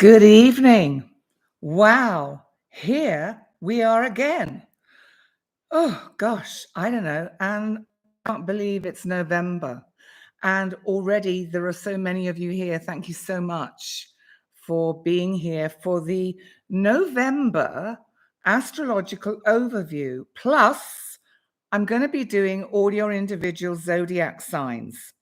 Good evening. Wow, here we are again. Oh gosh, I don't know. And I can't believe it's November. And already there are so many of you here. Thank you so much for being here for the November astrological overview. Plus, I'm going to be doing all your individual zodiac signs.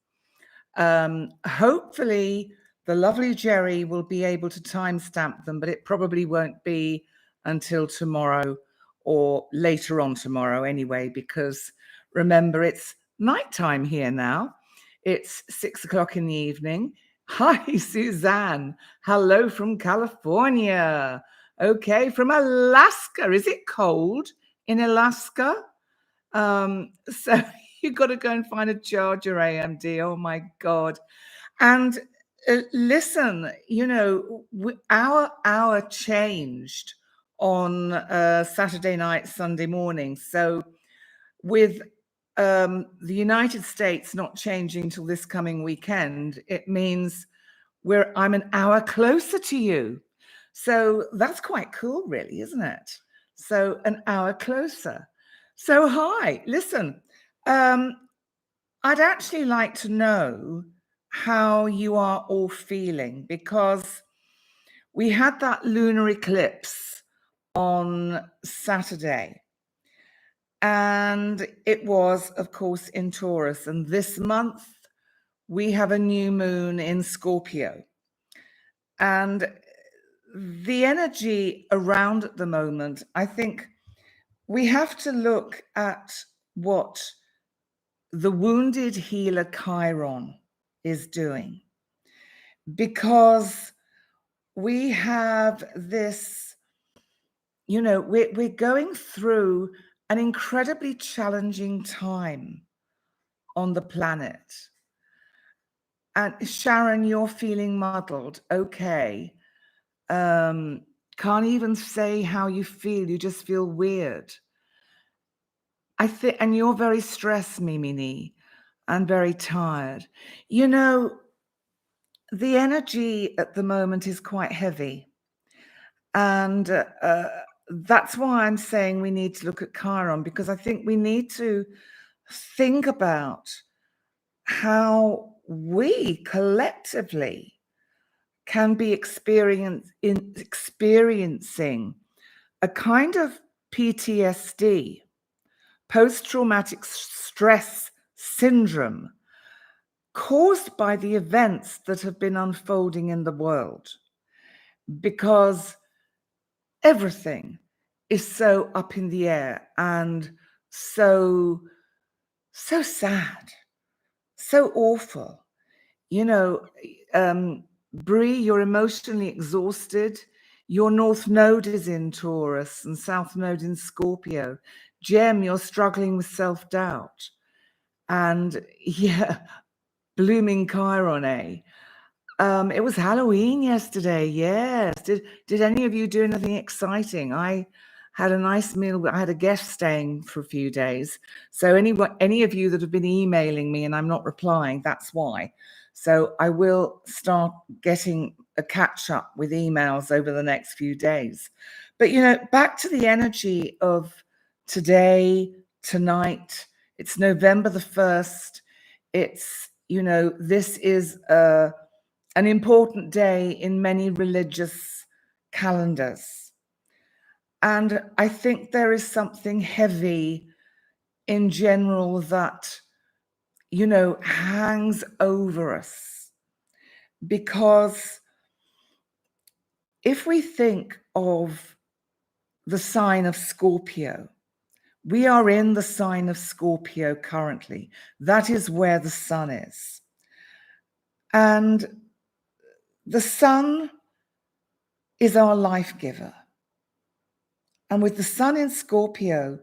Hopefully, the lovely Jerry will be able to timestamp them, but it probably won't be until tomorrow or later on tomorrow anyway, because remember, it's nighttime here now. It's 6 o'clock in the evening. Hi, Suzanne. Hello from California. Okay, from Alaska. Is it cold in Alaska? So you've got to go and find a charger, AMD. Oh my God. And listen, our hour changed on Saturday night, Sunday morning. So with the United States not changing till this coming weekend, it means I'm an hour closer to you. So that's quite cool, really, isn't it? So an hour closer. So hi, listen, I'd actually like to know how you are all feeling, because we had that lunar eclipse on Saturday, and it was, of course, in Taurus. And this month we have a new moon in Scorpio. And the energy around at the moment, I think we have to look at what the wounded healer Chiron is doing, because we have this, we're going through an incredibly challenging time on the planet. And Sharon, you're feeling muddled. Okay. Can't even say how you feel. You just feel weird. And you're very stressed, Mimini, and very tired. The energy at the moment is quite heavy. And that's why I'm saying we need to look at Chiron, because I think we need to think about how we collectively can be experiencing a kind of PTSD, post-traumatic stress syndrome, caused by the events that have been unfolding in the world, because everything is so up in the air and so sad, so awful. Bree, you're emotionally exhausted. Your North Node is in Taurus and South Node in Scorpio. Gem, you're struggling with self-doubt. And yeah, blooming Chiron, eh? It was Halloween yesterday, yes. Did any of you do anything exciting? I had a nice meal. I had a guest staying for a few days. So any of you that have been emailing me and I'm not replying, that's why. So I will start getting a catch up with emails over the next few days. But, back to the energy of today, tonight. It's November the 1st. It's, this is an important day in many religious calendars. And I think there is something heavy in general that, hangs over us. Because if we think of the sign of Scorpio, we are in the sign of Scorpio currently. That is where the sun is. And the sun is our life giver. And with the sun in Scorpio,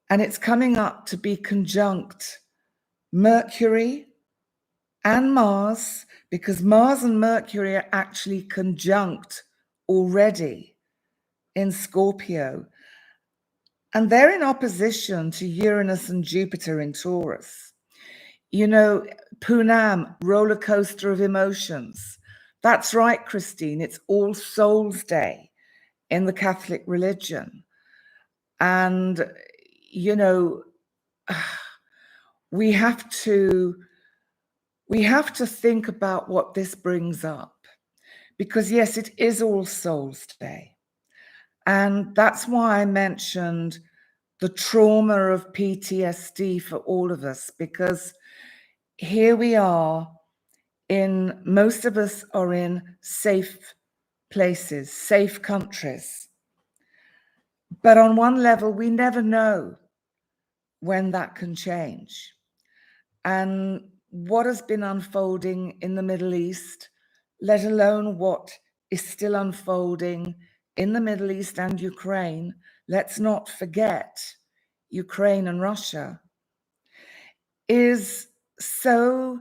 and it's coming up to be conjunct Mercury and Mars, because Mars and Mercury are actually conjunct already in Scorpio. And they're in opposition to Uranus and Jupiter in Taurus. Poonam, roller coaster of emotions. That's right, Christine. It's All Souls Day in the Catholic religion. And, you know, we have to think about what this brings up, because yes, it is All Souls Day. And that's why I mentioned the trauma of PTSD for all of us, because here we are most of us are in safe places, safe countries. But on one level, we never know when that can change. And what has been unfolding in the Middle East, let alone what is still unfolding in the Middle East and Ukraine, let's not forget Ukraine and Russia, is so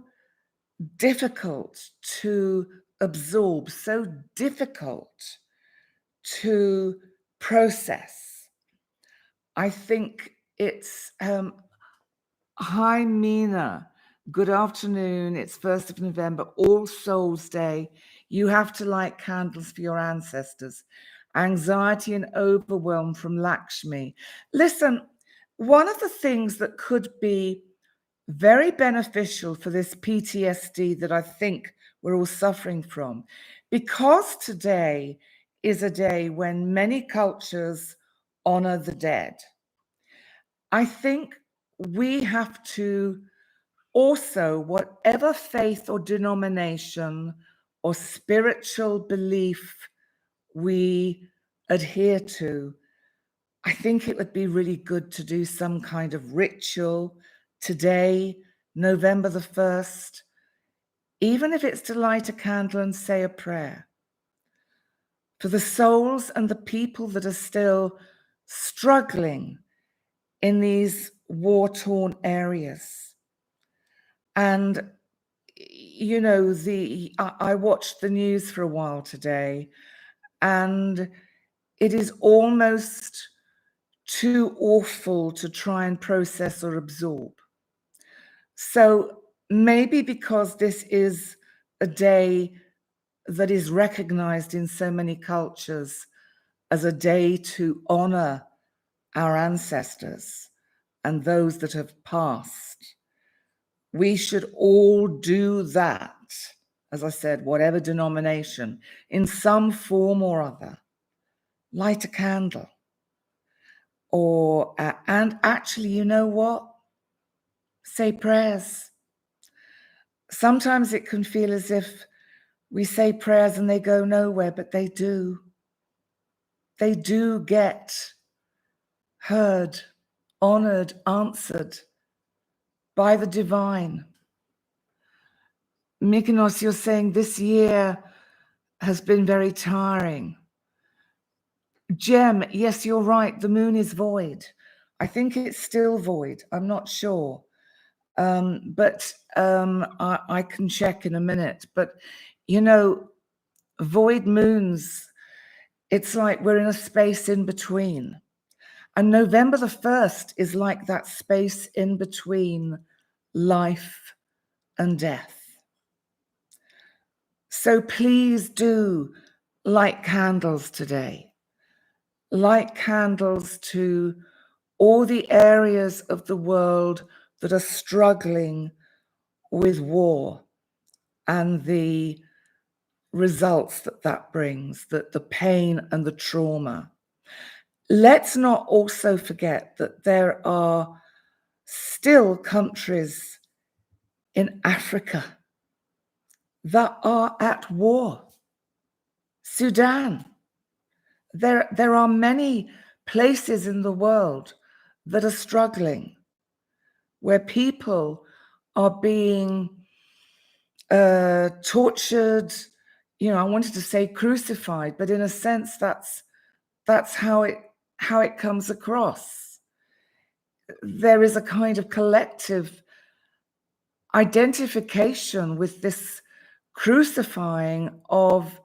difficult to absorb, so difficult to process. I think it's hi Mina, good afternoon. It's 1st of November, All Souls Day. You have to light candles for your ancestors. Anxiety and overwhelm from Lakshmi. Listen, one of the things that could be very beneficial for this PTSD that I think we're all suffering from, because today is a day when many cultures honor the dead. I think we have to also, whatever faith or denomination or spiritual belief we adhere to, I think it would be really good to do some kind of ritual today, November the 1st, even if it's to light a candle and say a prayer for the souls and the people that are still struggling in these war-torn areas. And, you know, I watched the news for a while today, and it is almost too awful to try and process or absorb. So maybe because this is a day that is recognized in so many cultures as a day to honor our ancestors and those that have passed, we should all do that. As I said, whatever denomination, in some form or other, light a candle. Or, and actually, you know what? Say prayers. Sometimes it can feel as if we say prayers and they go nowhere, but they do. They do get heard, honored, answered by the divine. Mykonos, you're saying this year has been very tiring. Gem, yes, you're right. The moon is void. I think it's still void. I'm not sure. But I can check in a minute. But, you know, void moons, it's like we're in a space in between. And November the 1st is like that space in between life and death. So please do light candles today. Light candles to all the areas of the world that are struggling with war and the results that brings, the pain and the trauma. Let's not also forget that there are still countries in Africa that are at war. Sudan. There are many places in the world that are struggling, where people are being tortured. You know, I wanted to say crucified, but in a sense, that's how it comes across. There is a kind of collective identification with this crucifying of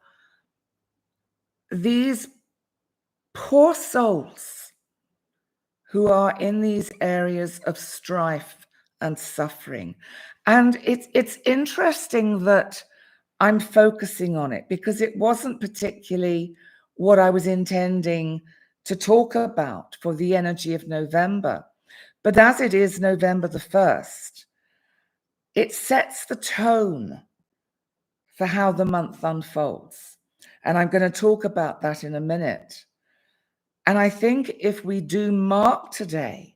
these poor souls who are in these areas of strife and suffering. And it's interesting that I'm focusing on it because it wasn't particularly what I was intending to talk about for the energy of November. But as it is November the 1st, it sets the tone for how the month unfolds. And I'm going to talk about that in a minute. And I think if we do mark today,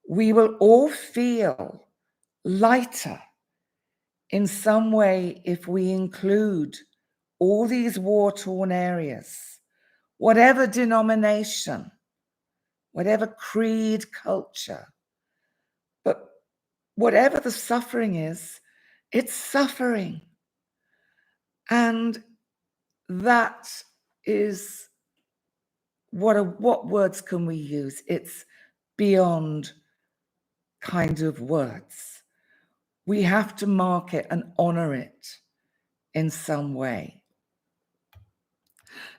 we will all feel lighter in some way if we include all these war-torn areas, whatever denomination, whatever creed, culture, but whatever the suffering is, it's suffering. And that is, what words can we use? It's beyond kind of words. We have to mark it and honor it in some way.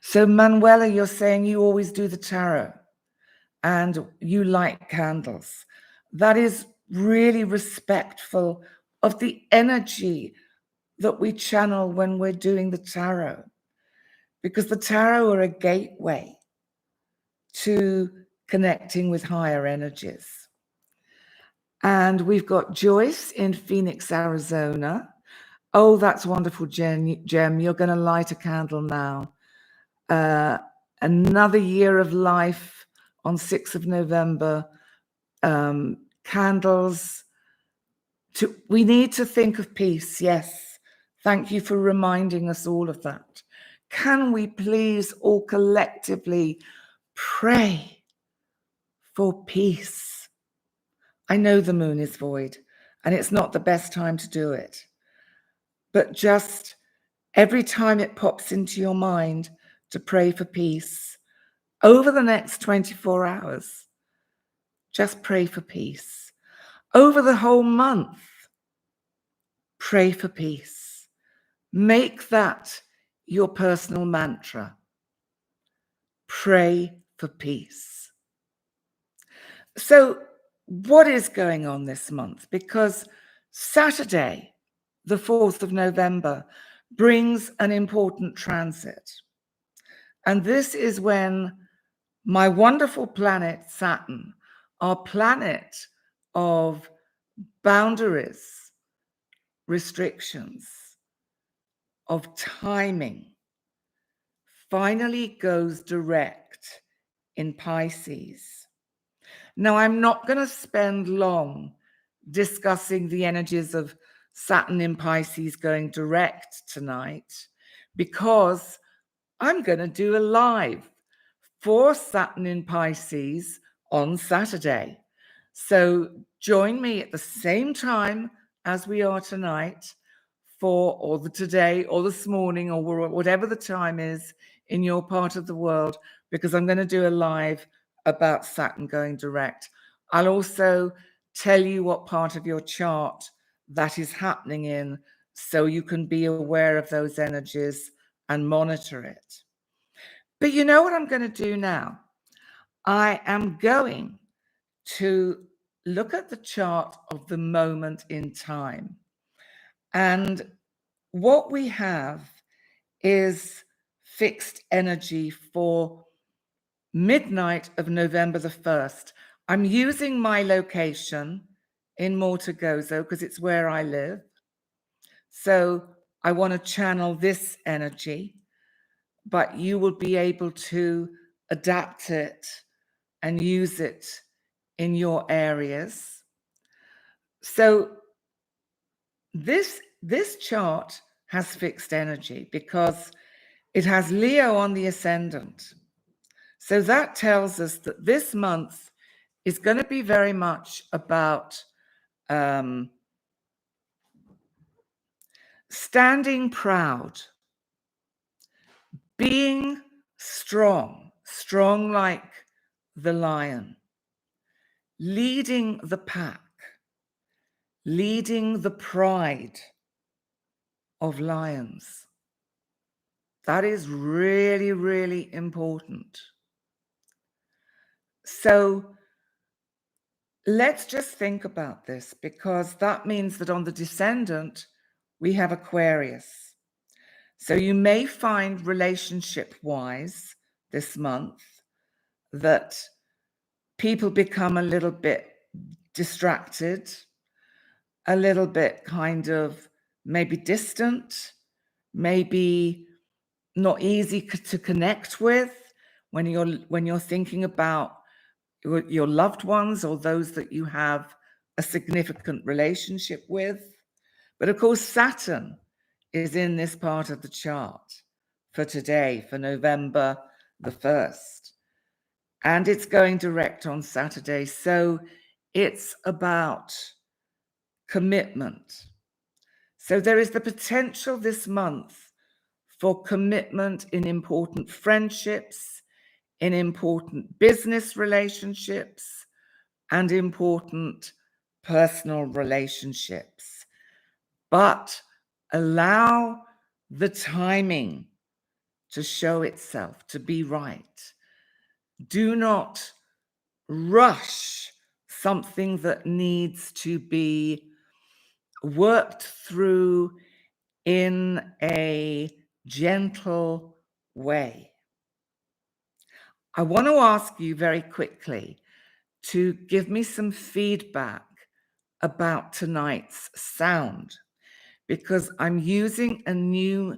So Manuela, you're saying you always do the tarot and you light candles. That is really respectful of the energy that we channel when we're doing the tarot, because the tarot are a gateway to connecting with higher energies. And we've got Joyce in Phoenix, Arizona. Oh, that's wonderful, Jem. You're going to light a candle now. Another year of life on 6th of November. Candles. We need to think of peace. Yes. Thank you for reminding us all of that. Can we please all collectively pray for peace? I know the moon is void and it's not the best time to do it. But just every time it pops into your mind to pray for peace, over the next 24 hours, just pray for peace. Over the whole month, pray for peace. Make that your personal mantra. Pray for peace. So what is going on this month? Because Saturday, the 4th of November, brings an important transit. And this is when my wonderful planet Saturn, our planet of boundaries, restrictions, of timing, finally goes direct in Pisces. Now, I'm not going to spend long discussing the energies of Saturn in Pisces going direct tonight, because I'm going to do a live for Saturn in Pisces on Saturday. So join me at the same time as we are tonight or today or this morning or whatever the time is in your part of the world, because I'm going to do a live about Saturn going direct. I'll also tell you what part of your chart that is happening in, so you can be aware of those energies and monitor it. But you know what I'm going to do now? I am going to look at the chart of the moment in time. And what we have is fixed energy for midnight of November the 1st. I'm using my location in Mortagozo because it's where I live. So I want to channel this energy, but you will be able to adapt it and use it in your areas. So this chart has fixed energy because it has Leo on the ascendant. So that tells us that this month is going to be very much about standing proud, being strong like the lion, leading the pack, leading the pride of lions. That is really, really important. So let's just think about this, because that means that on the descendant, we have Aquarius. So you may find relationship-wise this month that people become a little bit distracted, a little bit kind of maybe distant, maybe not easy to connect with when you're thinking about your loved ones or those that you have a significant relationship with. But of course, Saturn is in this part of the chart for today, for November the 1st. And it's going direct on Saturday. So it's about commitment. So there is the potential this month for commitment in important friendships, in important business relationships, and important personal relationships. But allow the timing to show itself, to be right. Do not rush something that needs to be worked through in a gentle way. I want to ask you very quickly to give me some feedback about tonight's sound, because I'm using a new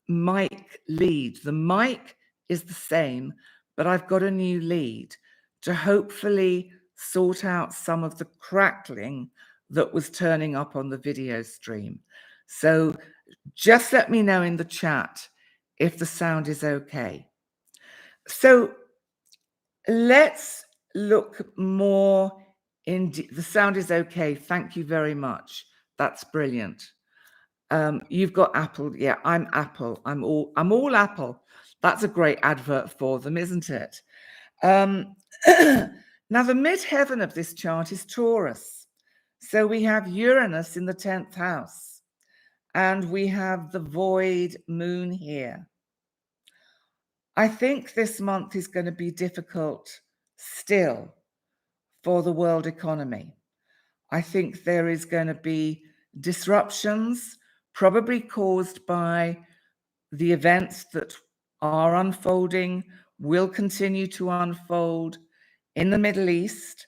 mic lead. The mic is the same, but I've got a new lead to hopefully sort out some of the crackling that was turning up on the video stream. So just let me know in the chat if the sound is okay. So let's look more in the sound is okay. Thank you very much. That's brilliant. You've got Apple. Yeah, I'm Apple. I'm all Apple. That's a great advert for them, isn't it? Now the midheaven of this chart is Taurus. So we have Uranus in the 10th house, and we have the void moon here. I think this month is going to be difficult still for the world economy. I think there is going to be disruptions, probably caused by the events that are unfolding, will continue to unfold in the Middle East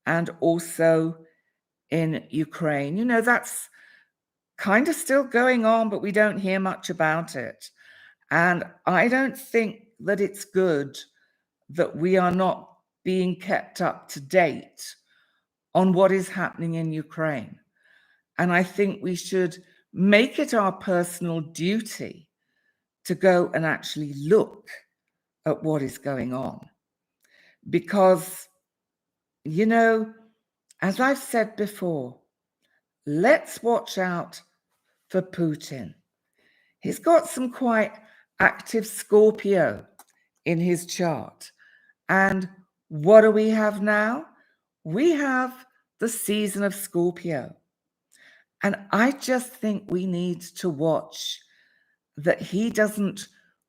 and also in Ukraine. You know, that's kind of still going on, but we don't hear much about it. And I don't think that it's good that we are not being kept up to date on what is happening in Ukraine. And I think we should make it our personal duty to go and actually look at what is going on. Because, you know, as I've said before, let's watch out for Putin. He's got some quite active Scorpio in his chart. And what do we have now? We have the season of Scorpio. And I just think we need to watch that he doesn't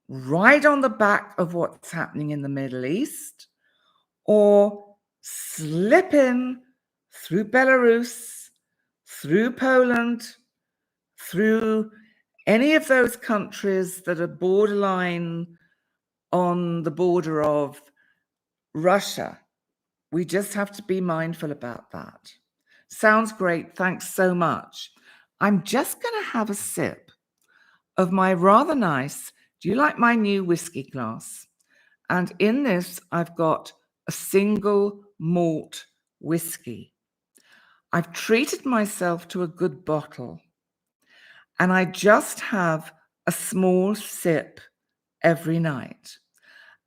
ride on the back of what's happening in the Middle East or slip in through Belarus, through Poland, through any of those countries that are borderline on the border of Russia. We just have to be mindful about that. Sounds great. Thanks so much. I'm just going to have a sip of my rather nice, do you like my new whiskey glass? And in this, I've got a single malt whiskey. I've treated myself to a good bottle, and I just have a small sip every night.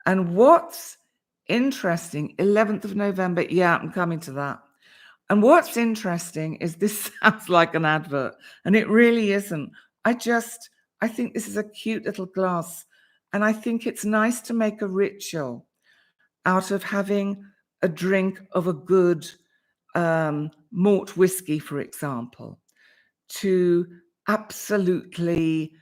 And what's interesting, 11th of November, yeah, I'm coming to that. And what's interesting is this sounds like an advert, and it really isn't. I think this is a cute little glass, and I think it's nice to make a ritual out of having a drink of a good malt whiskey, for example, to absolutely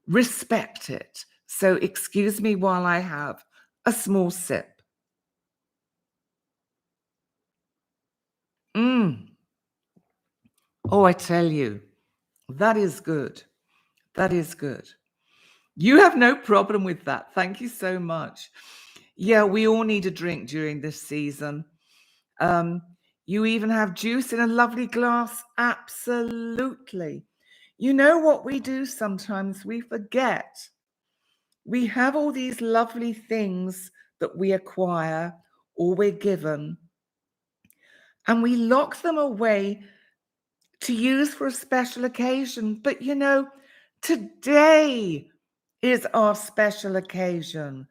respect it. So excuse me while I have a small sip. Oh, I tell you, that is good. That is good. You have no problem with that. Thank you so much. Yeah, we all need a drink during this season. You even have juice in a lovely glass. Absolutely. You know what we do sometimes? We forget. We have all these lovely things that we acquire or we're given, and we lock them away to use for a special occasion. But you know, today is our special occasion.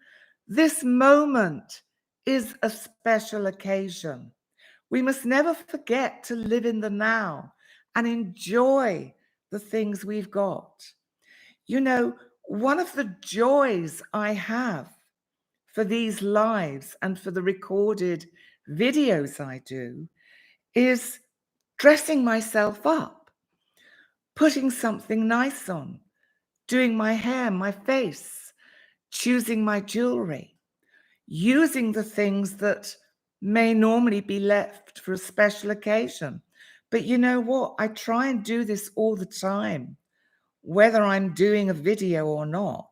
This moment is a special occasion. We must never forget to live in the now and enjoy the things we've got. You know, one of the joys I have for these lives and for the recorded videos I do is dressing myself up, putting something nice on, doing my hair, my face, choosing my jewelry, using the things that may normally be left for a special occasion. But you know what? I try and do this all the time, whether I'm doing a video or not.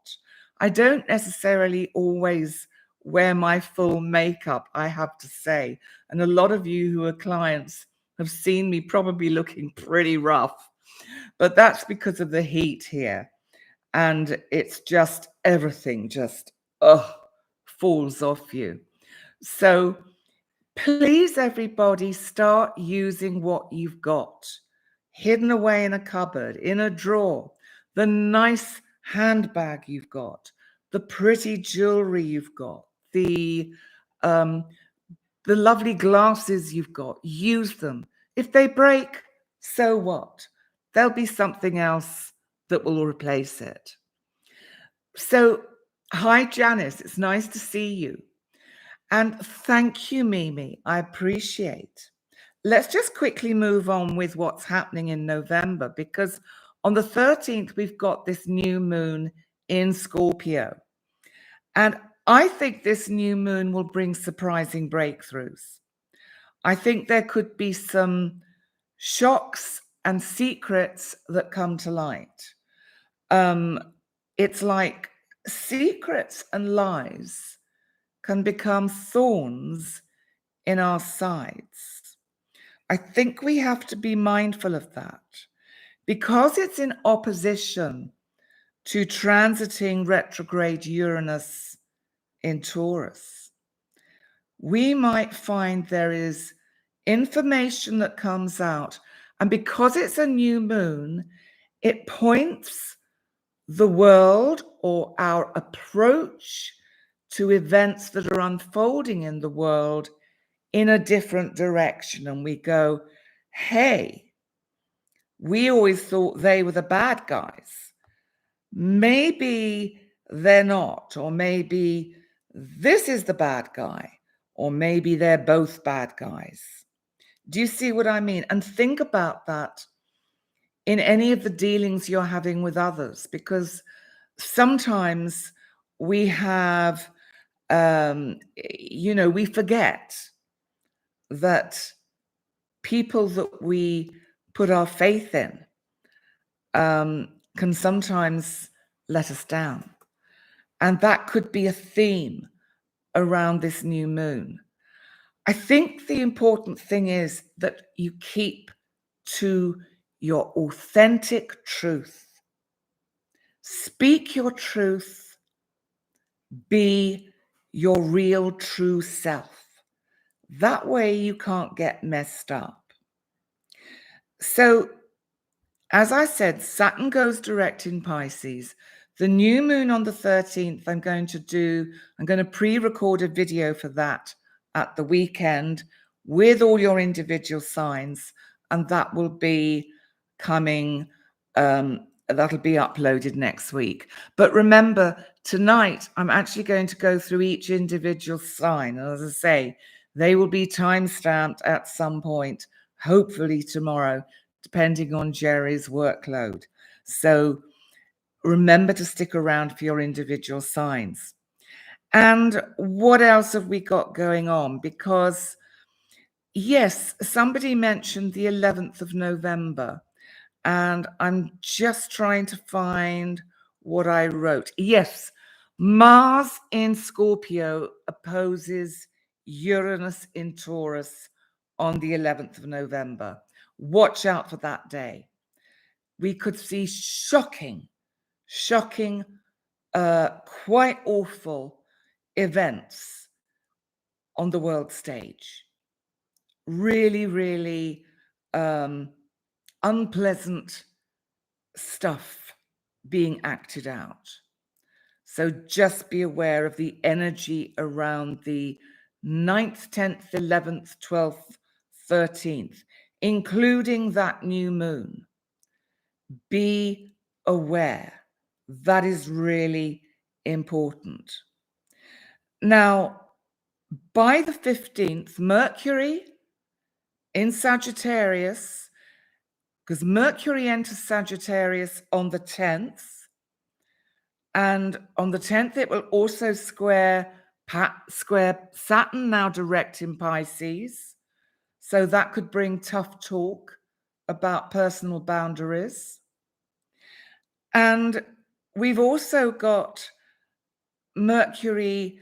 I don't necessarily always wear my full makeup, I have to say. And a lot of you who are clients have seen me probably looking pretty rough, but that's because of the heat here. And it's just everything just falls off you. So please, everybody, start using what you've got hidden away in a cupboard, in a drawer, the nice handbag you've got, the pretty jewelry you've got, the lovely glasses you've got. Use them. If they break, so what? There'll be something else that will replace it. So, hi, Janice. It's nice to see you. And thank you, Mimi. I appreciate. Let's just quickly move on with what's happening in November, because on the 13th, we've got this new moon in Scorpio. And I think this new moon will bring surprising breakthroughs. I think there could be some shocks and secrets that come to light. It's like secrets and lies can become thorns in our sides. I think we have to be mindful of that because it's in opposition to transiting retrograde Uranus in Taurus. We might find there is information that comes out, and because it's a new moon, it points the world or our approach to events that are unfolding in the world in a different direction. And we go, hey, we always thought they were the bad guys. Maybe they're not, or maybe this is the bad guy, or maybe they're both bad guys. Do you see what I mean? And think about that in any of the dealings you're having with others, because sometimes we have, we forget that people that we put our faith in can sometimes let us down. And that could be a theme around this new moon. I think the important thing is that you keep to your authentic truth. Speak your truth. Be your real true self. That way you can't get messed up. So, as I said, Saturn goes direct in Pisces. The new moon on the 13th, I'm going to pre-record a video for that at the weekend with all your individual signs, and that will be coming, that'll be uploaded next week. But remember, tonight, I'm actually going to go through each individual sign. And as I say, they will be time-stamped at some point, hopefully tomorrow, depending on Jerry's workload. So remember to stick around for your individual signs. And what else have we got going on? Because, yes, somebody mentioned the 11th of November. And I'm just trying to find what I wrote. Yes, Mars in Scorpio opposes Uranus in Taurus on the 11th of November. Watch out for that day. We could see shocking, quite awful events on the world stage. Really, really unpleasant stuff being acted out. So just be aware of the energy around the 9th, 10th, 11th, 12th, 13th, including that new moon. Be aware. That is really important. Now, by the 15th, Mercury in Sagittarius, because Mercury enters Sagittarius on the 10th, and on the 10th, it will also square Saturn, now direct in Pisces. So that could bring tough talk about personal boundaries. And we've also got Mercury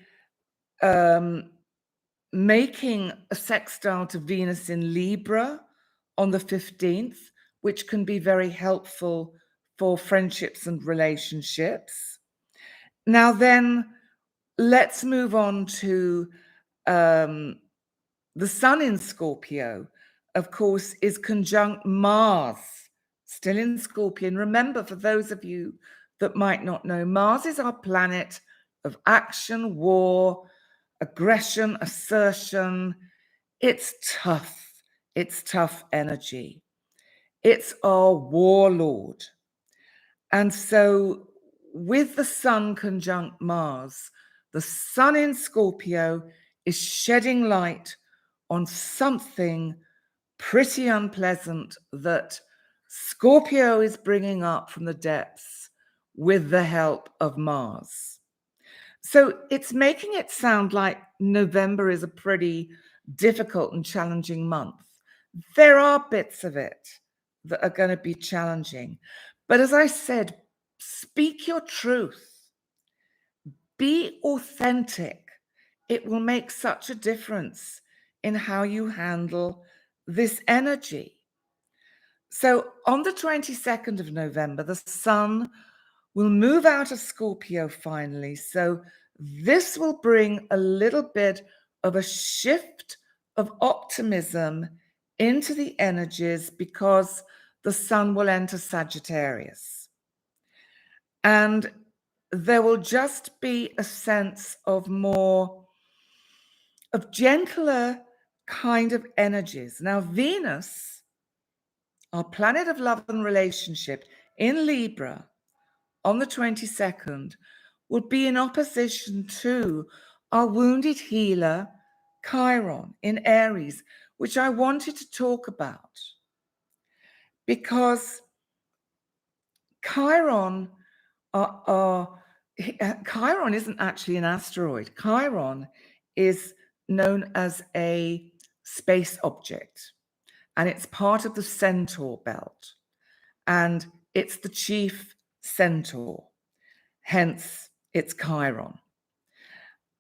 making a sextile to Venus in Libra on the 15th, which can be very helpful for friendships and relationships. Now then, let's move on to the Sun in Scorpio, of course, is conjunct Mars, still in Scorpio. And remember, for those of you that might not know, Mars is our planet of action, war, aggression, assertion. It's tough energy. It's our warlord. And so with the Sun conjunct Mars, the Sun in Scorpio is shedding light on something pretty unpleasant that Scorpio is bringing up from the depths with the help of Mars. So it's making it sound like November is a pretty difficult and challenging month. There are bits of it that are going to be challenging. But as I said, speak your truth. Be authentic. It will make such a difference in how you handle this energy. So on the 22nd of November, the Sun will move out of Scorpio finally. So this will bring a little bit of a shift of optimism into the energies because the Sun will enter Sagittarius. And there will just be a sense of gentler kind of energies. Now, Venus, our planet of love and relationship in Libra on the 22nd, would be in opposition to our wounded healer, Chiron, in Aries, which I wanted to talk about. Because Chiron isn't actually an asteroid. Chiron is known as a space object, and it's part of the Centaur belt, and it's the chief centaur, hence it's Chiron.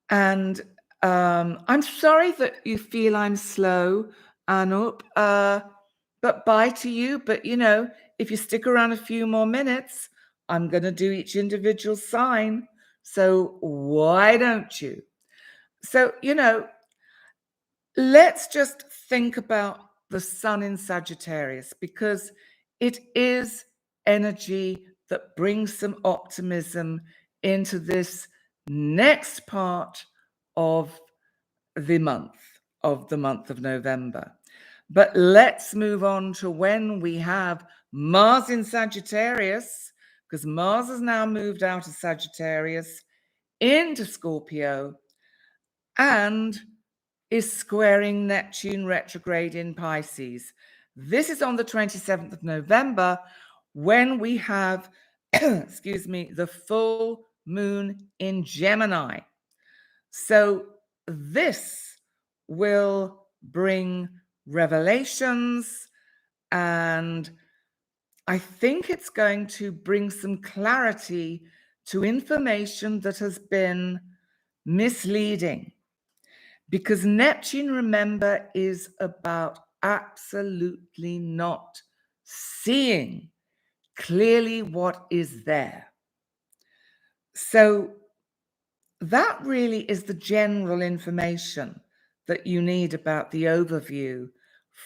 And I'm sorry that you feel I'm slow, Anup, but bye to you. But, you know, if you stick around a few more minutes, I'm going to do each individual sign. So why don't you? So, you know, let's just think about the Sun in Sagittarius, because it is energy that brings some optimism into this next part of the month of November. But let's move on to when we have Mars in Sagittarius, because Mars has now moved out of Sagittarius into Scorpio and is squaring Neptune retrograde in Pisces. This is on the 27th of November when we have, excuse me, the full moon in Gemini. So this will bring revelations and I think it's going to bring some clarity to information that has been misleading. Because Neptune, remember, is about absolutely not seeing clearly what is there. So that really is the general information that you need about the overview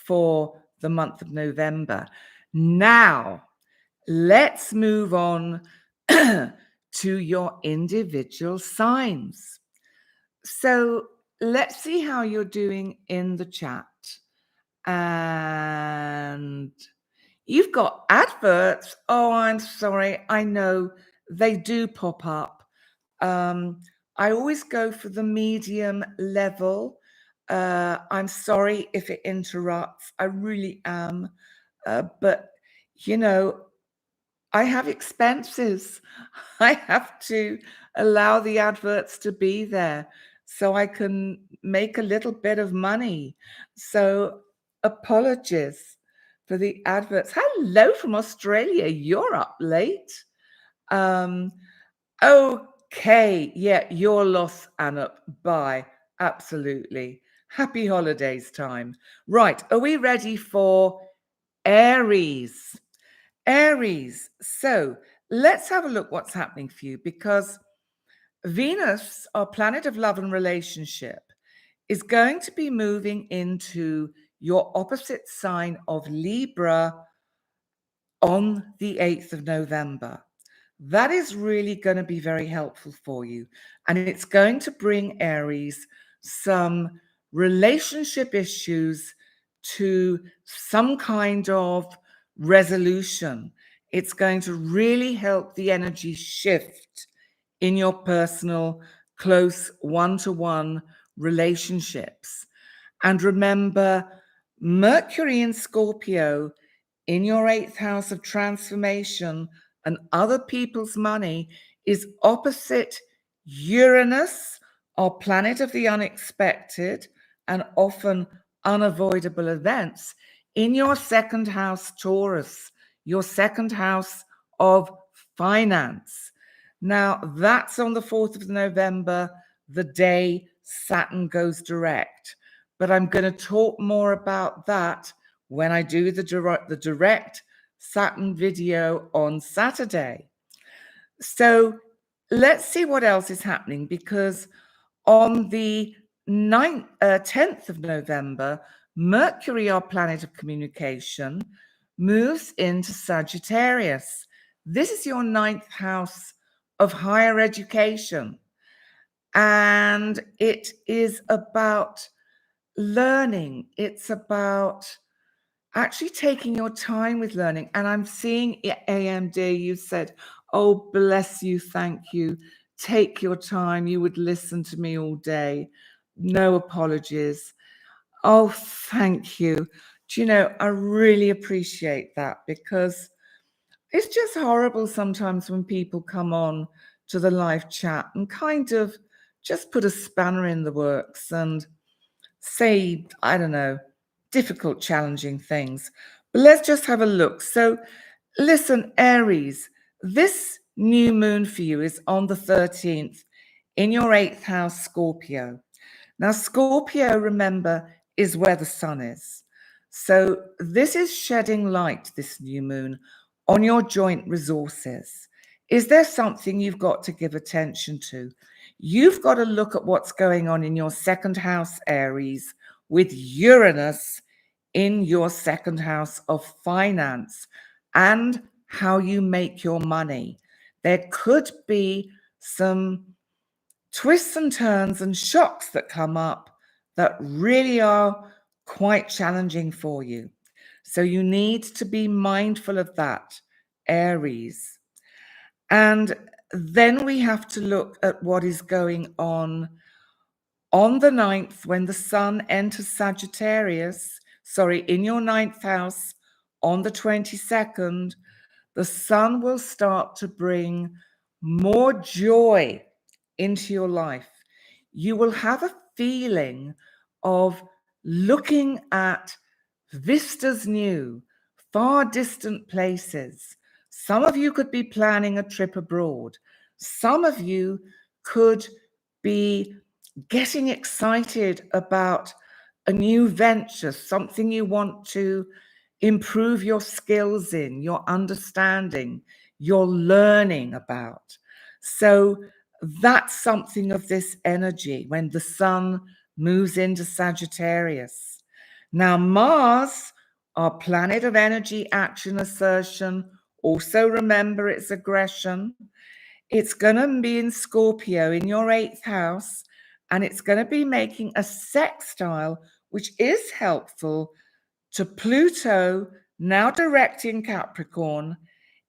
for the month of November. Now, let's move on to your individual signs. So let's see how you're doing in the chat. And you've got adverts. Oh, I'm sorry. I know they do pop up. I always go for the medium level. I'm sorry if it interrupts. I really am. But, you know, I have expenses. I have to allow the adverts to be there so I can make a little bit of money. So apologies for the adverts. Hello from Australia. You're up late. Okay. Yeah, your loss, Anup. Bye. Absolutely. Happy holidays time. Right. Are we ready for Aries? Aries. So let's have a look what's happening for you, because Venus, our planet of love and relationship, is going to be moving into your opposite sign of Libra on the 8th of November. That is really going to be very helpful for you. And it's going to bring Aries some relationship issues to some kind of resolution. It's going to really help the energy shift in your personal, close, one-to-one relationships. And remember, Mercury in Scorpio in your 8th house of transformation and other people's money is opposite Uranus, our planet of the unexpected and often unavoidable events, in your 2nd house, Taurus, your 2nd house of finance. Now, that's on the 4th of November, the day Saturn goes direct. But I'm going to talk more about that when I do the direct Saturn video on Saturday. So let's see what else is happening, because on the 10th of November, Mercury, our planet of communication, moves into Sagittarius. This is your 9th house of higher education. And it is about learning. It's about actually taking your time with learning. And I'm seeing AMD, you said, oh, bless you, thank you. Take your time. You would listen to me all day. No apologies. Oh, thank you. Do you know, I really appreciate that, because it's just horrible sometimes when people come on to the live chat and kind of just put a spanner in the works and say, I don't know, difficult, challenging things. But let's just have a look. So listen, Aries, this new moon for you is on the 13th in your 8th house, Scorpio. Now, Scorpio, remember, is where the sun is. So this is shedding light, this new moon, on your joint resources. Is there something you've got to give attention to? You've got to look at what's going on in your 2nd house, Aries, with Uranus in your 2nd house of finance and how you make your money. There could be some twists and turns and shocks that come up that really are quite challenging for you. So you need to be mindful of that, Aries. And then we have to look at what is going on the 9th, when the sun enters Sagittarius, in your 9th house on the 22nd. The sun will start to bring more joy into your life. You will have a feeling of looking at vistas new, far distant places. Some of you could be planning a trip abroad. Some of you could be getting excited about a new venture, something you want to improve your skills in, your understanding, your learning about. So that's something of this energy when the sun moves into Sagittarius. Now, Mars, our planet of energy, action, assertion, also remember its aggression. It's going to be in Scorpio in your 8th house, and it's going to be making a sextile, which is helpful, to Pluto, now direct in Capricorn,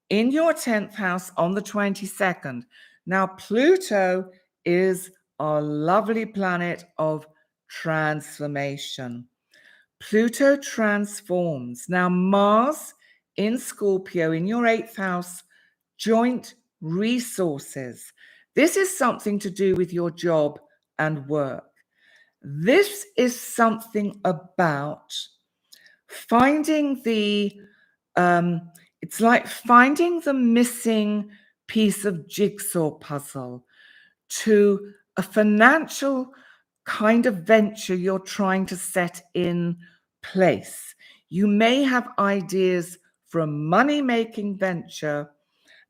in your 10th house on the 22nd. Now, Pluto is our lovely planet of transformation. Pluto transforms. Now, Mars in Scorpio in your 8th house, joint resources. This is something to do with your job and work. This is something about finding the, it's like finding the missing piece of jigsaw puzzle to a financial kind of venture you're trying to set in place. You may have ideas for a money-making venture,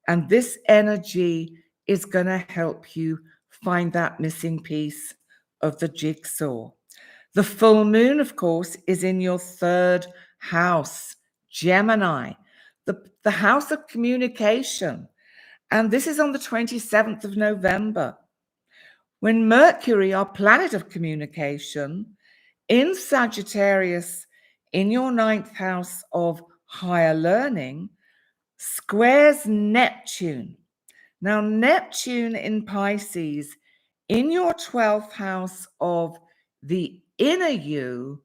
and this energy is going to help you find that missing piece of the jigsaw. The full moon, of course, is in your 3rd house, Gemini, the house of communication. And this is on the 27th of November. When Mercury, our planet of communication, in Sagittarius, in your 9th house of higher learning, squares Neptune. Now, Neptune in Pisces, in your 12th house of the inner you,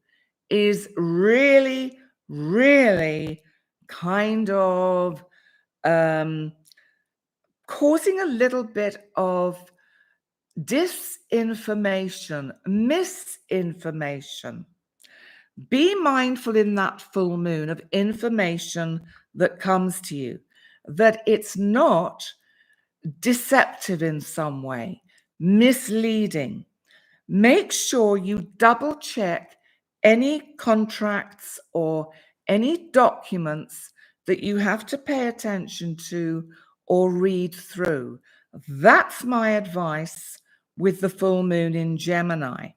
is really, really kind of causing a little bit of disinformation, misinformation. Be mindful in that full moon of information that comes to you, that it's not deceptive in some way, misleading. Make sure you double check any contracts or any documents that you have to pay attention to or read through. That's my advice with the full moon in Gemini.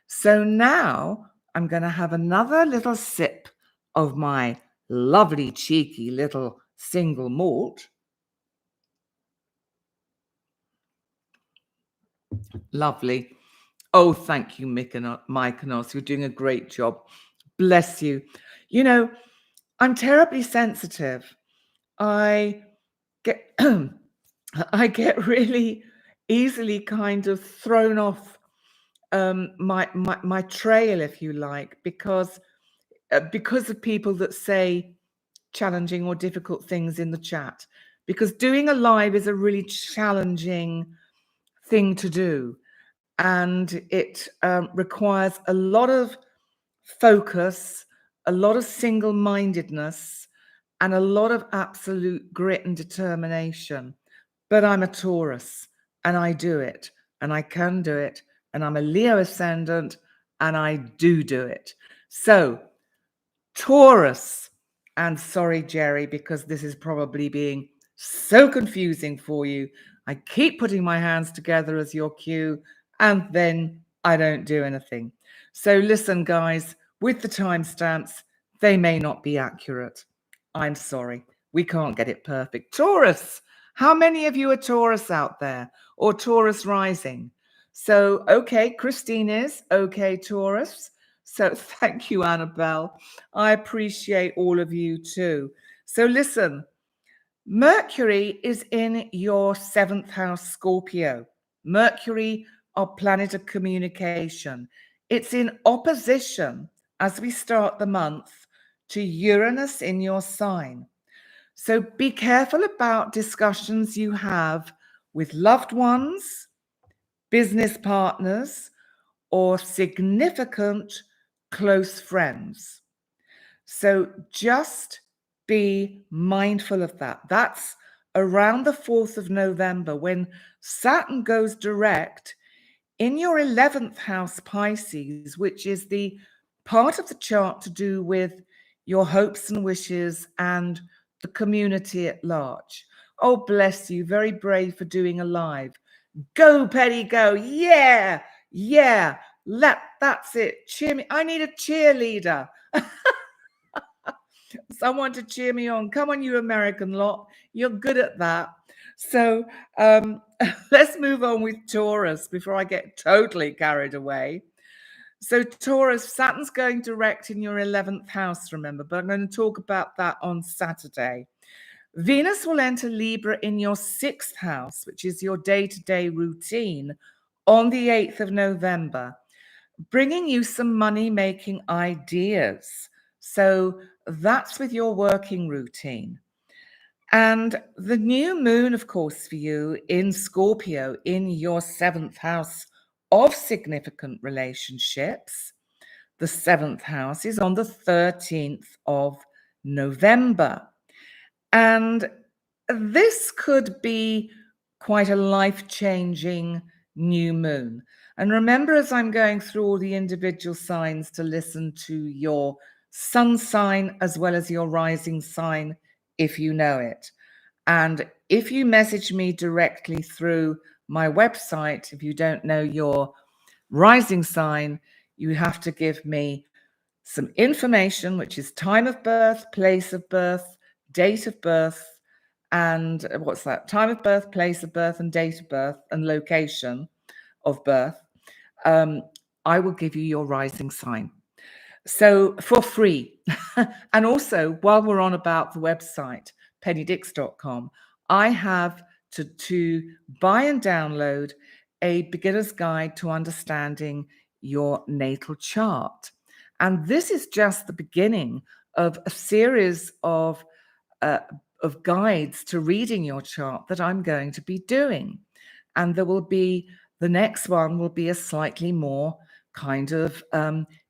So now I'm going to have another little sip of my lovely, cheeky little single malt. Lovely. Oh, thank you, Mykonos. You're doing a great job. Bless you. You know, I'm terribly sensitive. I get I get really easily kind of thrown off my trail, if you like, because of people that say challenging or difficult things in the chat. Because doing a live is a really challenging thing to do, and it requires a lot of focus, a lot of single-mindedness, and a lot of absolute grit and determination. But I'm a Taurus, and I do it, and I can do it, and I'm a Leo ascendant, and I do it. So, Taurus, and sorry, Jerry, because this is probably being so confusing for you. I keep putting my hands together as your cue, and then I don't do anything. So listen, guys, with the timestamps, they may not be accurate. I'm sorry. We can't get it perfect. Taurus, how many of you are Taurus out there, or Taurus rising? So, okay, Christine is. Okay, Taurus. So thank you, Annabelle. I appreciate all of you too. So listen, Mercury is in your 7th house, Scorpio. Mercury, our planet of communication. It's in opposition as we start the month to Uranus in your sign. So be careful about discussions you have with loved ones, business partners, or significant close friends. So just be mindful of that. That's around the 4th of November when Saturn goes direct in your 11th house, Pisces, which is the part of the chart to do with your hopes and wishes and the community at large. Oh, bless you. Very brave for doing a live. Go, Penny, go. Yeah, yeah. That's it. Cheer me. I need a cheerleader. Someone to cheer me on. Come on, you American lot. You're good at that. So let's move on with Taurus before I get totally carried away. So Taurus, Saturn's going direct in your 11th house, remember, but I'm going to talk about that on Saturday. Venus will enter Libra in your 6th house, which is your day-to-day routine, on the 8th of November, bringing you some money-making ideas. So that's with your working routine. And the new moon, of course, for you in Scorpio, in your 7th house of significant relationships, the 7th house is on the 13th of November. And this could be quite a life-changing new moon. And remember, as I'm going through all the individual signs, to listen to your sun sign as well as your rising sign, if you know it. And if you message me directly through my website, if you don't know your rising sign, you have to give me some information, which is time of birth, place of birth, date of birth, and what's that? Time of birth, place of birth, and date of birth, and location of birth. I will give you your rising sign. So for free. And also, while we're on about the website, pennydix.com, I have to buy and download a beginner's guide to understanding your natal chart. And this is just the beginning of a series of guides to reading your chart that I'm going to be doing. And there will be, the next one will be a slightly more kind of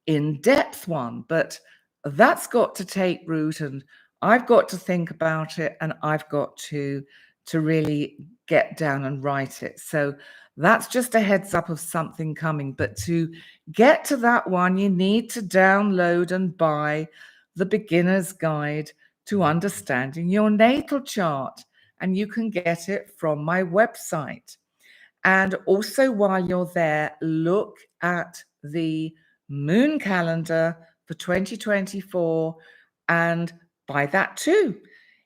in-depth one, but that's got to take root, and I've got to think about it, and I've got to really get down and write it. So that's just a heads up of something coming. But to get to that one, you need to download and buy the beginner's guide to understanding your natal chart, and you can get it from my website. And also, while you're there, look at the moon calendar for 2024 and buy that too.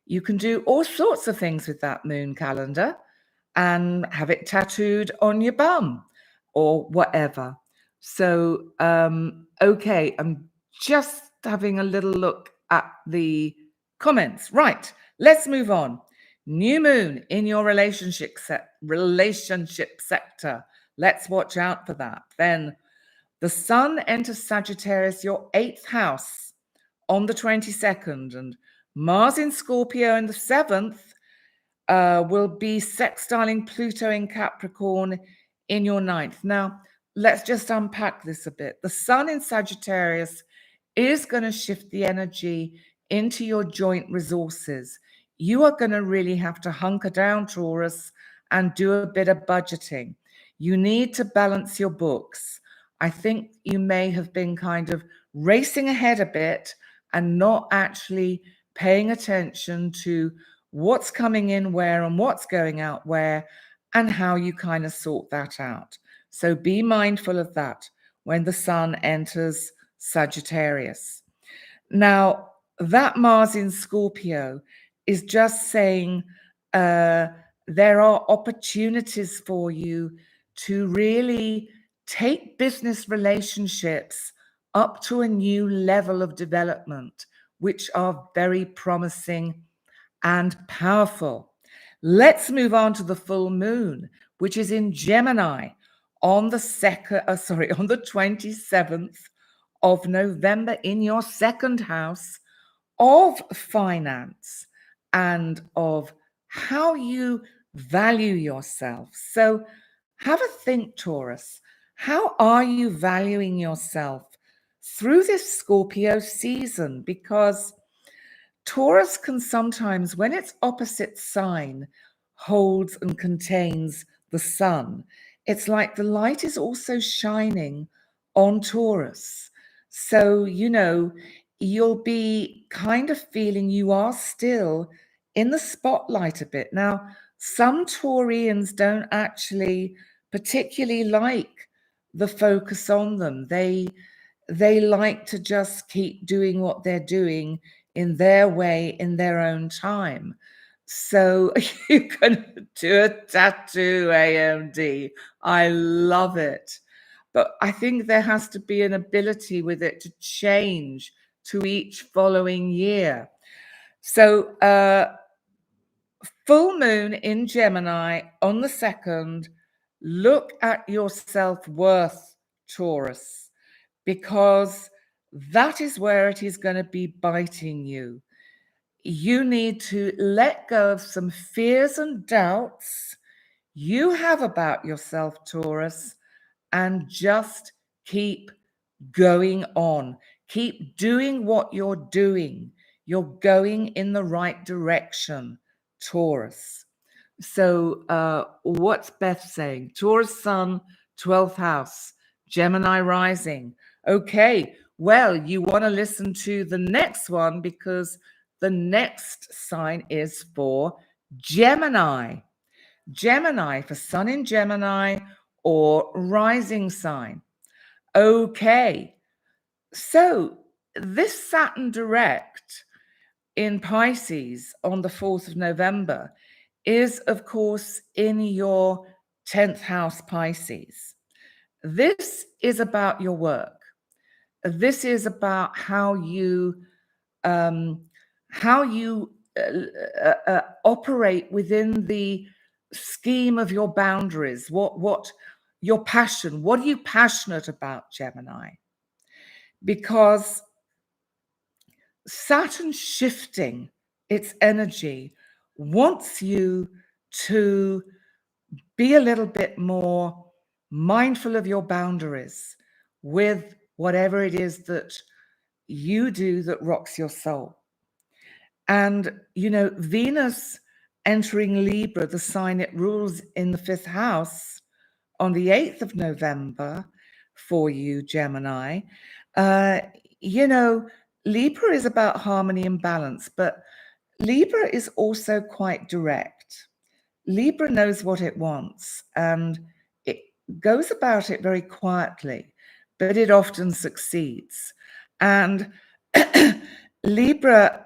You can do all sorts of things with that moon calendar and have it tattooed on your bum or whatever. So, okay, I'm just having a little look at the comments. Right, let's move on. New moon in your relationship sector. Let's watch out for that. Then the sun enters Sagittarius, your 8th house, on the 22nd, and Mars in Scorpio in the 7th will be sextiling Pluto in Capricorn in your 9th. Now, let's just unpack this a bit. The sun in Sagittarius is going to shift the energy into your joint resources. You are going to really have to hunker down, Taurus, and do a bit of budgeting. You need to balance your books. I think you may have been kind of racing ahead a bit and not actually paying attention to what's coming in where and what's going out where, and how you kind of sort that out. So be mindful of that when the sun enters Sagittarius. Now, that Mars in Scorpio is just saying there are opportunities for you to really take business relationships up to a new level of development, which are very promising and powerful. Let's move on to the full moon, which is in Gemini on the 27th of November in your 2nd house of finance and of how you value yourself. So have a think, Taurus. How are you valuing yourself through this Scorpio season? Because Taurus can sometimes, when its opposite sign holds and contains the sun, it's like the light is also shining on Taurus. So, you'll be kind of feeling you are still in the spotlight a bit. Now, some Taurians don't actually particularly like the focus on them. They like to just keep doing what they're doing in their way, in their own time. So you can do a tattoo, AMD. I love it. But I think there has to be an ability with it to change to each following year. So full moon in Gemini on the 2nd, look at your self-worth, Taurus, because that is where it is going to be biting you. You need to let go of some fears and doubts you have about yourself, Taurus, and just keep going on. Keep doing what you're doing. You're going in the right direction, Taurus. So what's Beth saying? Taurus Sun, 12th house, Gemini rising. Okay, well, you want to listen to the next one because the next sign is for Gemini. Gemini for Sun in Gemini or rising sign. Okay, so this Saturn direct in Pisces on the 4th of November is, of course, in your 10th house, Pisces. This is about your work. This is about how you operate within the scheme of your boundaries. What your passion? What are you passionate about, Gemini? Because Saturn shifting its energy wants you to be a little bit more mindful of your boundaries with whatever it is that you do that rocks your soul. And, Venus entering Libra, the sign it rules in the 5th house on the 8th of November for you, Gemini. Libra is about harmony and balance, but Libra is also quite direct. Libra knows what it wants and it goes about it very quietly, but it often succeeds. And Libra,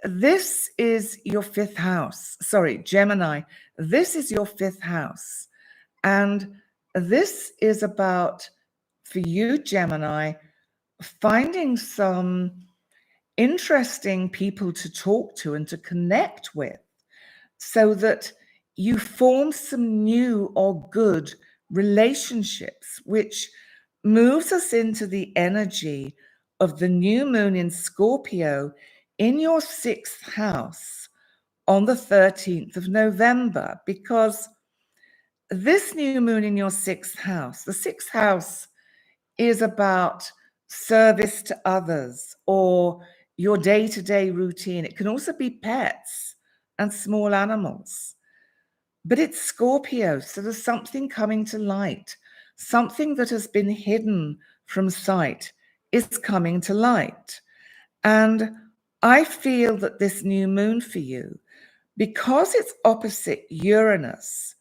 this is your 5th house. Sorry, Gemini, this is your 5th house. And this is about, for you, Gemini, finding some interesting people to talk to and to connect with so that you form some new or good relationships, which moves us into the energy of the new moon in Scorpio in your 6th house on the 13th of November, because this new moon in your 6th house, the 6th house is about service to others or your day-to-day routine. It can also be pets and small animals. But it's Scorpio, so there's something coming to light. Something that has been hidden from sight is coming to light. And I feel that this new moon for you, because it's opposite Uranus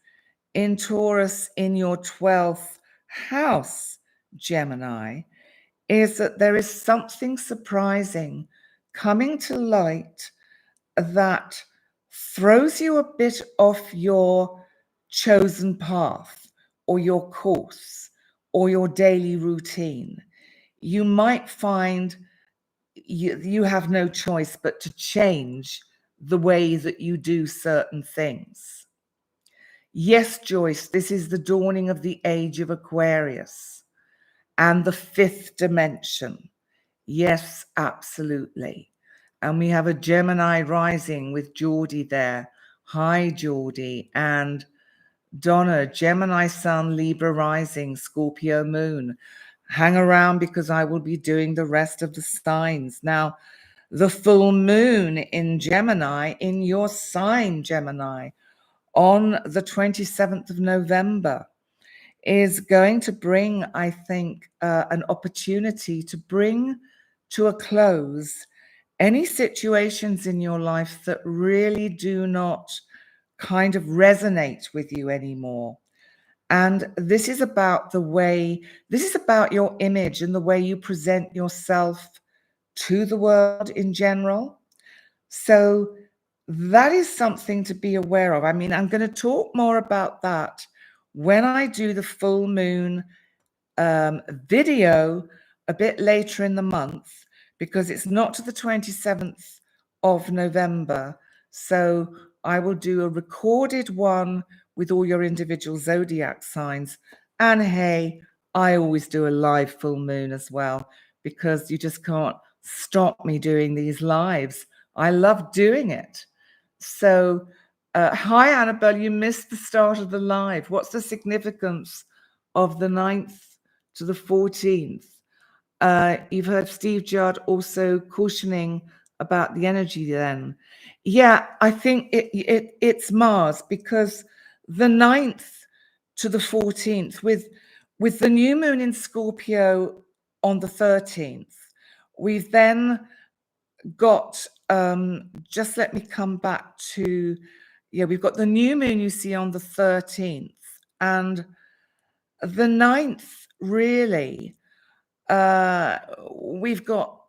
in Taurus in your 12th house, Gemini, is that there is something surprising coming to light that throws you a bit off your chosen path or your course or your daily routine. You might find you have no choice but to change the way that you do certain things. Yes, Joyce, this is the dawning of the age of Aquarius and the 5th dimension. Yes, absolutely. And we have a Gemini rising with Geordie there. Hi, Geordie. And Donna, Gemini Sun, Libra rising, Scorpio moon. Hang around because I will be doing the rest of the signs. Now, the full moon in Gemini, in your sign, Gemini, on the 27th of November, is going to bring, I think, an opportunity to bring to a close any situations in your life that really do not kind of resonate with you anymore. And this is about this is about your image and the way you present yourself to the world in general. So that is something to be aware of. I mean, I'm going to talk more about that when I do the full moon video a bit later in the month, because it's not to the 27th of November. So I will do a recorded one with all your individual zodiac signs. And hey, I always do a live full moon as well, because you just can't stop me doing these lives. I love doing it. So, hi, Annabelle, you missed the start of the live. What's the significance of the 9th to the 14th? You've heard Steve Judd also cautioning about the energy then. Yeah, I think it's Mars, because the 9th to the 14th, with the new moon in Scorpio on the 13th, we've then got, just let me come back to, yeah, we've got the new moon you see on the 13th, and the 9th, really, we've got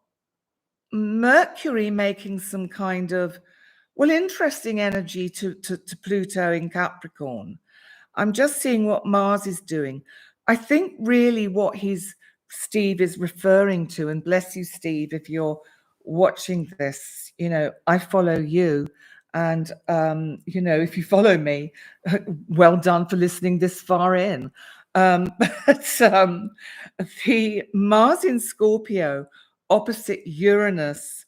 Mercury making some kind of, well, interesting energy to Pluto in Capricorn. I'm just seeing what Mars is doing. I think really what Steve is referring to, and bless you, Steve, if you're watching this, you know, I follow you. And, you know, if you follow me, well done for listening this far in. But the Mars in Scorpio opposite Uranus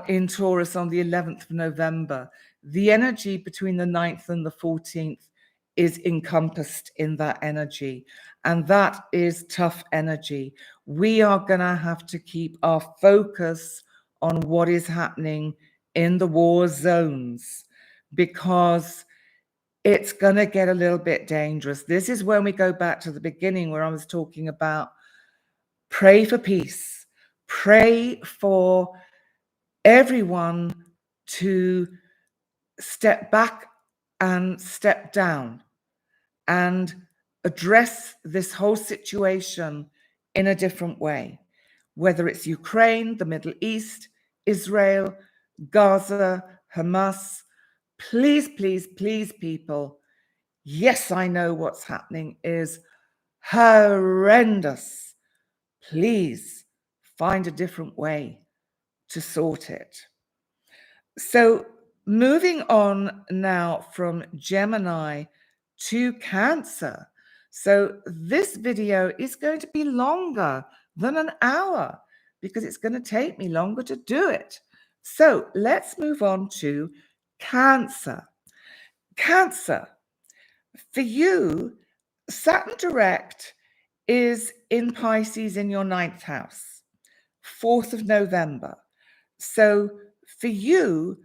in Taurus on the 11th of November, the energy between the 9th and the 14th is encompassed in that energy. And that is tough energy. We are going to have to keep our focus on what is happening in the war zones, because it's going to get a little bit dangerous. This is when we go back to the beginning where I was talking about pray for peace, pray for everyone to step back and step down and address this whole situation in a different way, whether it's Ukraine, the Middle East, Israel, Gaza, Hamas. Please, please, please, people. Yes, I know what's happening is horrendous. Please find a different way to sort it. So moving on now from Gemini to Cancer. So this video is going to be longer than an hour because it's going to take me longer to do it. So let's move on to Cancer. Cancer, for you, Saturn direct is in Pisces in your 9th house, 4th of November. So for you,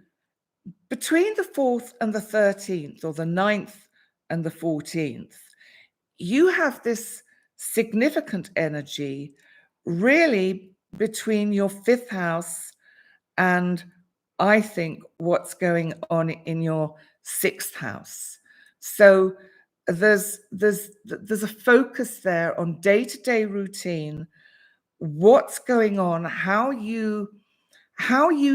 between the 4th and the 13th, or the 9th and the 14th, you have this significant energy really between your 5th house and, I think, what's going on in your 6th house. So there's a focus there on day-to-day routine, what's going on, how you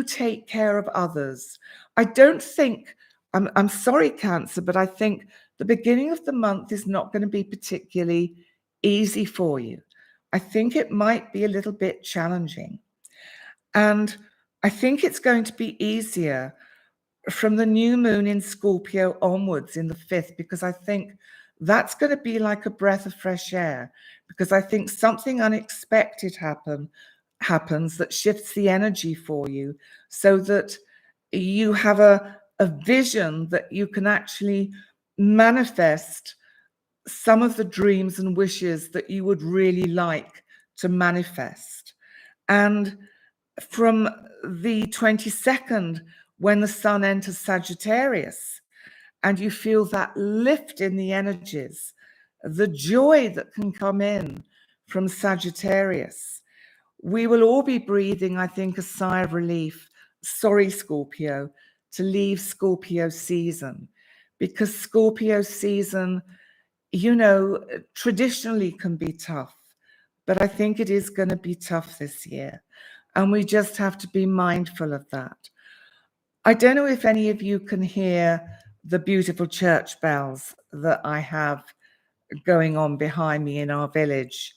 take care of others. I don't think, I'm sorry, Cancer, but I think the beginning of the month is not going to be particularly easy for you. I think it might be a little bit challenging. And I think it's going to be easier from the new moon in Scorpio onwards in the 5th, because I think that's going to be like a breath of fresh air, because I think something unexpected happens that shifts the energy for you, so that you have a vision that you can actually manifest some of the dreams and wishes that you would really like to manifest. And from the 22nd, when the sun enters Sagittarius, and you feel that lift in the energies, the joy that can come in from Sagittarius. We will all be breathing, I think, a sigh of relief. Sorry, Scorpio, to leave Scorpio season, because Scorpio season, you know, traditionally can be tough, but I think it is going to be tough this year. And we just have to be mindful of that. I don't know if any of you can hear the beautiful church bells that I have going on behind me in our village.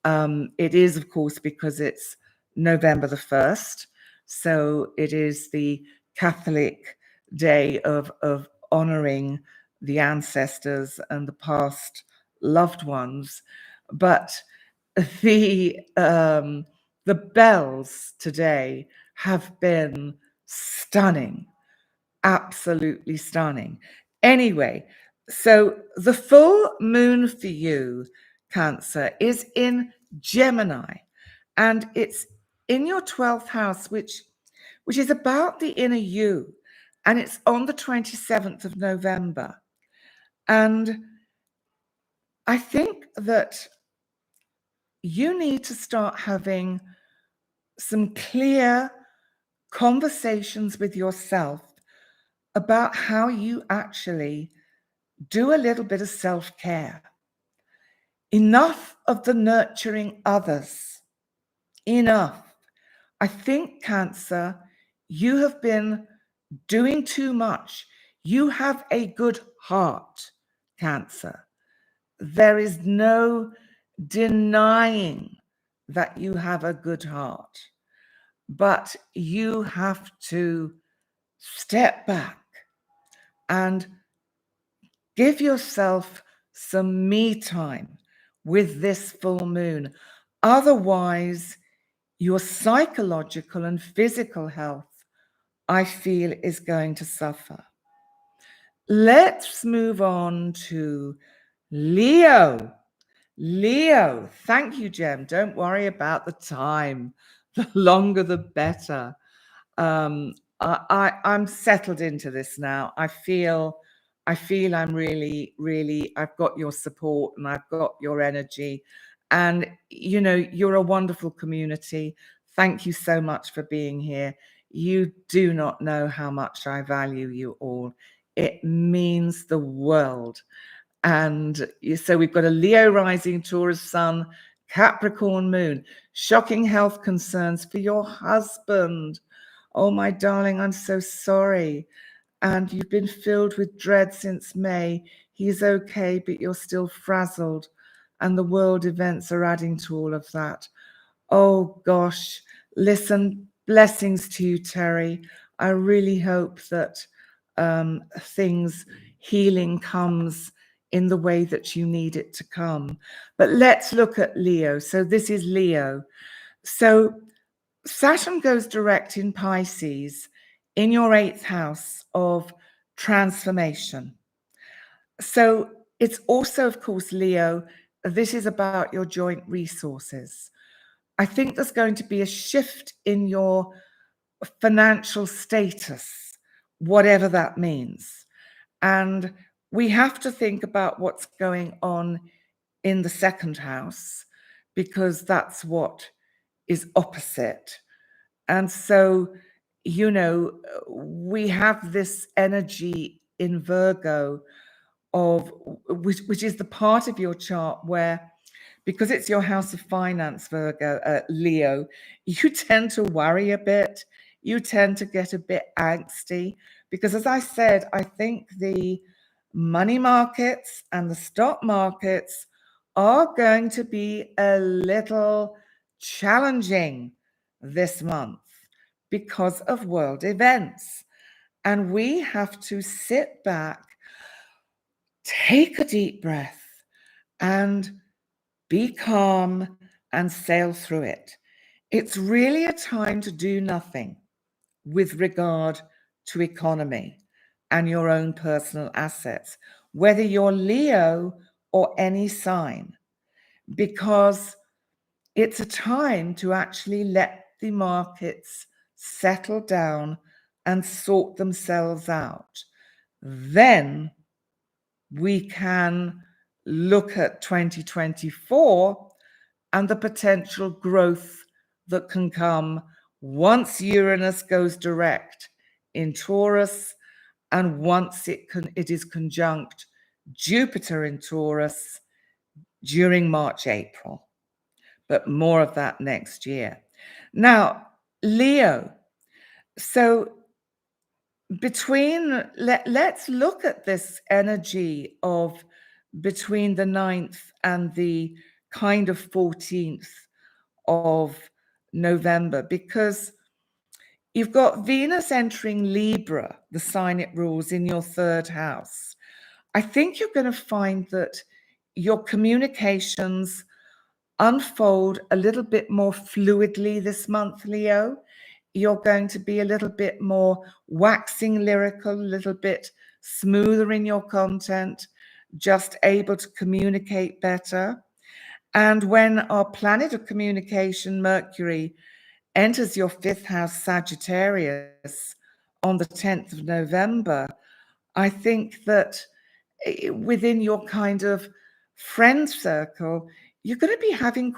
It is, of course, because it's November the 1st. So it is the Catholic day of honoring the ancestors and the past loved ones. But the bells today have been stunning, absolutely stunning. Anyway, so the full moon for you, Cancer, is in Gemini, and it's in your 12th house, which is about the inner you, and it's on the 27th of November. And I think that you need to start having some clear conversations with yourself about how you actually do a little bit of self-care. Enough of the nurturing others. Enough. I think, Cancer, you have been doing too much. You have a good heart, Cancer. There is no denying that you have a good heart, but you have to step back and give yourself some me time with this full moon. Otherwise, your psychological and physical health, I feel, is going to suffer. Let's move on to Leo. Leo, thank you, Jem. Don't worry about the time. The longer, the better. I'm settled into this now. I feel I'm really, I've got your support and I've got your energy. And, you know, you're a wonderful community. Thank you so much for being here. You do not know how much I value you all. It means the world. And so we've got a Leo rising, Taurus sun, Capricorn moon. Shocking health concerns for your husband. Oh, my darling, I'm so sorry. And you've been filled with dread since May. He's okay, but you're still frazzled. And the world events are adding to all of that. Oh, gosh. Listen, blessings to you, Terry. I really hope that healing comes in the way that you need it to come. But let's look at Leo. So this is Leo. So Saturn goes direct in Pisces in your 8th house of transformation. So it's also, of course, Leo, this is about your joint resources. I think there's going to be a shift in your financial status, whatever that means. And we have to think about what's going on in the 2nd house, because that's what is opposite. And so, you know, we have this energy in Virgo of which is the part of your chart where, because it's your house of finance, Virgo, Leo, you tend to worry a bit. You tend to get a bit angsty because, as I said, I think the money markets and the stock markets are going to be a little challenging this month because of world events. And we have to sit back, take a deep breath, and be calm and sail through it. It's really a time to do nothing with regard to economy and your own personal assets, whether you're Leo or any sign, because it's a time to actually let the markets settle down and sort themselves out, then we can look at 2024 and the potential growth that can come once Uranus goes direct in Taurus and once it is conjunct Jupiter in Taurus during March, April. But more of that next year. Now, Leo. So let's look at this energy of between the 9th and the kind of 14th of November, because you've got Venus entering Libra, the sign it rules, in your 3rd house. I think you're going to find that your communications unfold a little bit more fluidly this month, Leo. You're going to be a little bit more waxing lyrical, a little bit smoother in your content, just able to communicate better. And when our planet of communication, Mercury, enters your 5th house, Sagittarius, on the 10th of November, I think that within your kind of friend circle, you're going to be having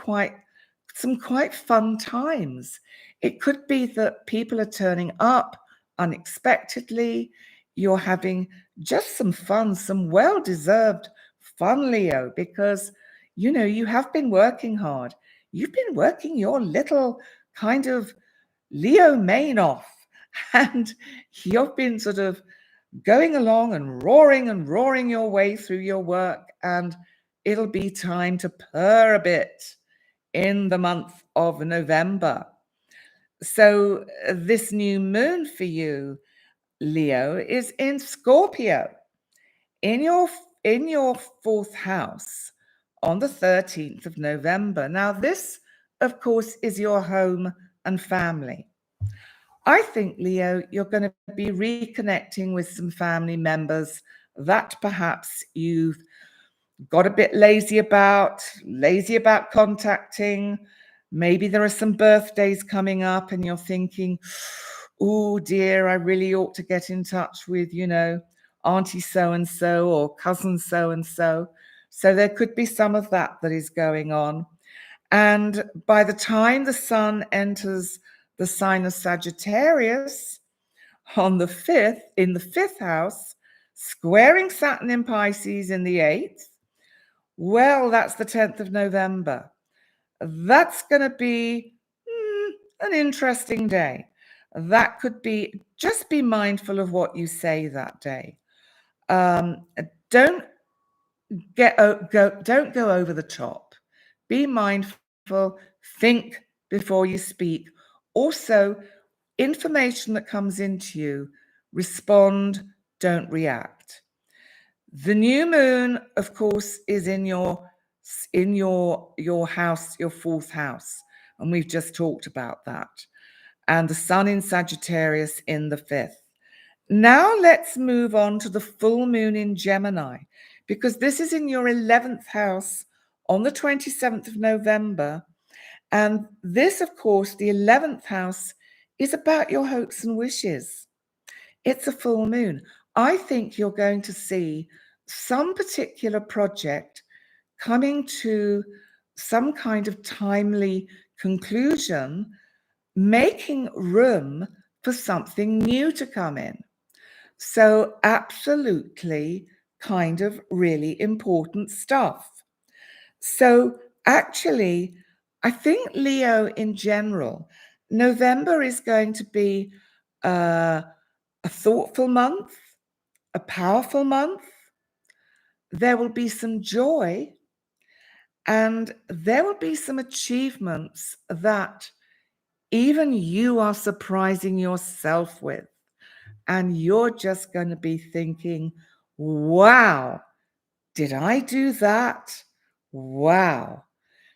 some quite fun times. It could be that people are turning up unexpectedly. You're having just some fun, some well-deserved fun, Leo, because, you know, you have been working hard. You've been working your little kind of Leo mane off, and you've been sort of going along and roaring your way through your work, and it'll be time to purr a bit in the month of November. So this new moon for you, Leo, is in Scorpio, in your 4th house on the 13th of November. Now, this, of course, is your home and family. I think, Leo, you're going to be reconnecting with some family members that perhaps you've got a bit lazy about contacting. Maybe there are some birthdays coming up and you're thinking, oh dear, I really ought to get in touch with, you know, auntie so-and-so or cousin so-and-so. So there could be some of that is going on. And by the time the sun enters the sign of Sagittarius on the 5th, in the 5th house, squaring Saturn in Pisces in the 8th, well, that's the 10th of November. That's going to be an interesting day. That could be, just be mindful of what you say that day. Don't go over the top. Be mindful, think before you speak. Also, information that comes into you, respond, don't react. The new moon, of course, is in your house, your 4th house, and we've just talked about that. And the sun in Sagittarius in the 5th. Now let's move on to the full moon in Gemini, because this is in your 11th house on the 27th of November. And this, of course, the 11th house, is about your hopes and wishes. It's a full moon. I think you're going to see some particular project coming to some kind of timely conclusion, making room for something new to come in. So absolutely kind of really important stuff. So actually, I think, Leo, in general, November is going to be a thoughtful month, a powerful month. There will be some joy, and there will be some achievements that even you are surprising yourself with. And you're just going to be thinking, wow, did I do that? Wow.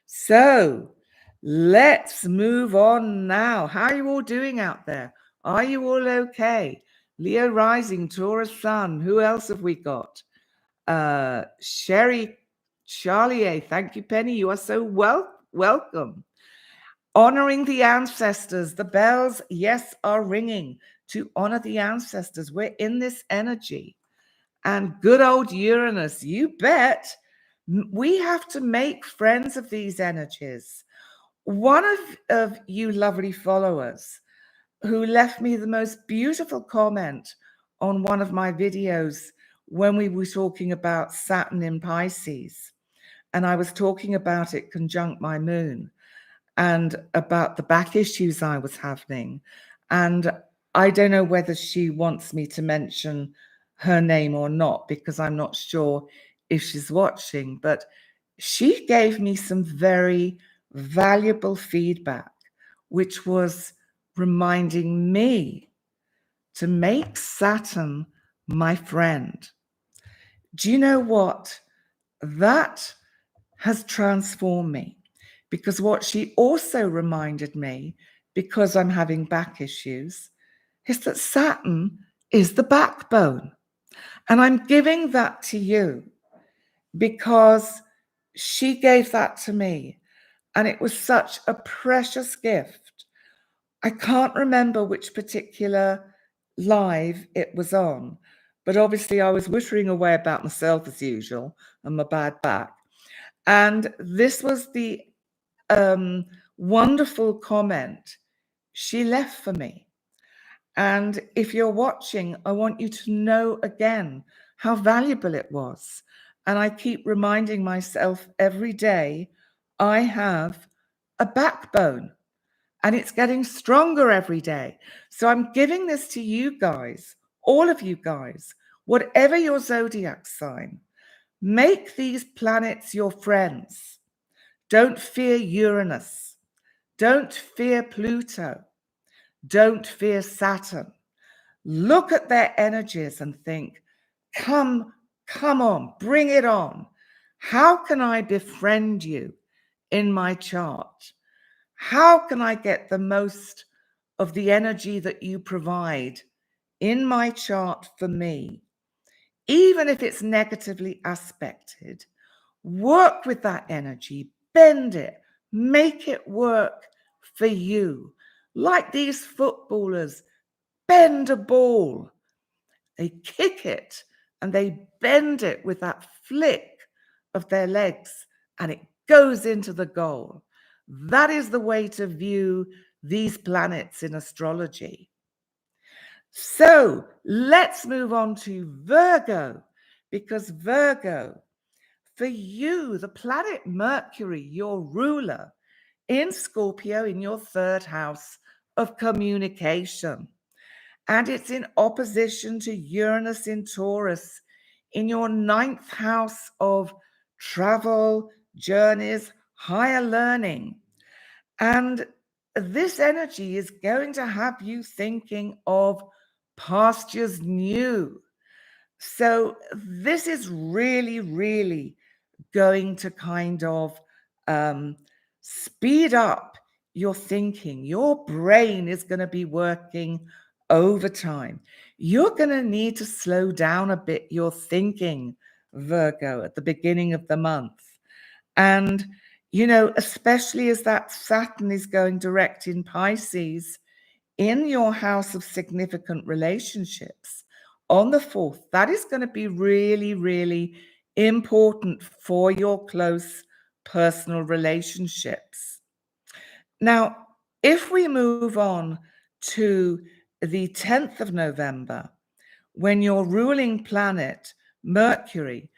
So let's move on now. How are you all doing out there? Are you all okay? Leo rising, Taurus sun. Who else have we got? Sherry, Charlier. Thank you, Penny. You are so welcome. honoring the ancestors. The bells, yes, are ringing to honor the ancestors. We're in this energy. And good old Uranus, you bet. We have to make friends of these energies. One of you lovely followers who left me the most beautiful comment on one of my videos when we were talking about Saturn in Pisces, and I was talking about it conjunct my moon and about the back issues I was having. And I don't know whether she wants me to mention her name or not, because I'm not sure if she's watching, but she gave me some very valuable feedback, which was reminding me to make Saturn my friend. Do you know what? That has transformed me, because what she also reminded me, because I'm having back issues, is that Saturn is the backbone. And I'm giving that to you because she gave that to me. And it was such a precious gift. I can't remember which particular live it was on, but obviously I was wittering away about myself as usual and my bad back. And this was the wonderful comment she left for me. And if you're watching, I want you to know again how valuable it was. And I keep reminding myself every day, I have a backbone and it's getting stronger every day. So I'm giving this to you guys, all of you guys, whatever your zodiac sign, make these planets your friends. Don't fear Uranus. Don't fear Pluto. Don't fear Saturn. Look at their energies and think, come on, bring it on. How can I befriend you in my chart? How can I get the most of the energy that you provide in my chart for me? Even if it's negatively aspected, work with that energy, bend it, make it work for you. Like these footballers bend a ball, they kick it and they bend it with that flick of their legs and it goes into the goal. That is the way to view these planets in astrology. So let's move on to Virgo, because Virgo, for you, the planet Mercury, your ruler, in Scorpio, in your third house of communication. And it's in opposition to Uranus in Taurus, in your ninth house of travel, journeys, higher learning. And this energy is going to have you thinking of pastures new. So this is really, really going to kind of speed up your thinking. Your brain is going to be working overtime. You're going to need to slow down a bit your thinking, Virgo, at the beginning of the month. And, you know, especially as that Saturn is going direct in Pisces, in your house of significant relationships on the 4th, that is going to be really, really important for your close personal relationships. Now, if we move on to the 10th of November, when your ruling planet, Mercury,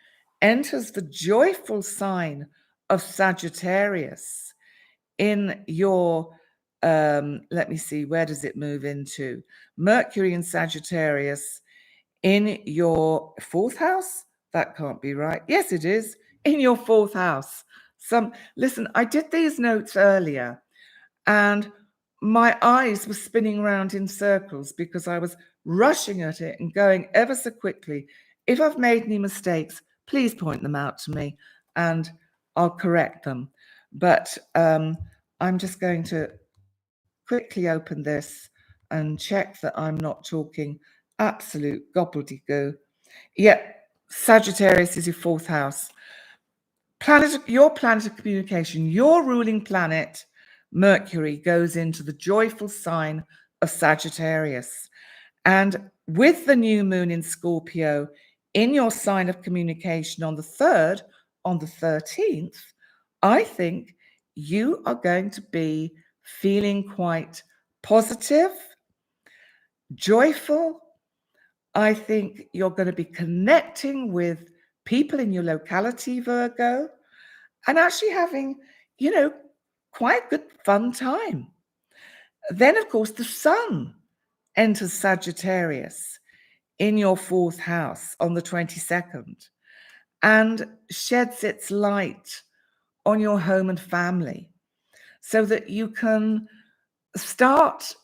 enters the joyful sign of Sagittarius in your, let me see, where does it move into? Mercury in Sagittarius in your 4th house? That can't be right. Yes, it is. In your 4th house. Listen, I did these notes earlier and my eyes were spinning around in circles because I was rushing at it and going ever so quickly. If I've made any mistakes, please point them out to me and I'll correct them. But I'm just going to quickly open this and check that I'm not talking absolute gobbledygook. Yeah, Sagittarius is your 4th house. Your planet of communication, your ruling planet, Mercury goes into the joyful sign of Sagittarius. And with the new moon in Scorpio in your sign of communication on the 3rd, on the 13th, I think you are going to be feeling quite positive, joyful. I think you're going to be connecting with people in your locality, Virgo, and actually having, quite a good fun time. Then, of course, the sun enters Sagittarius in your 4th house on the 22nd and sheds its light on your home and family so that you can start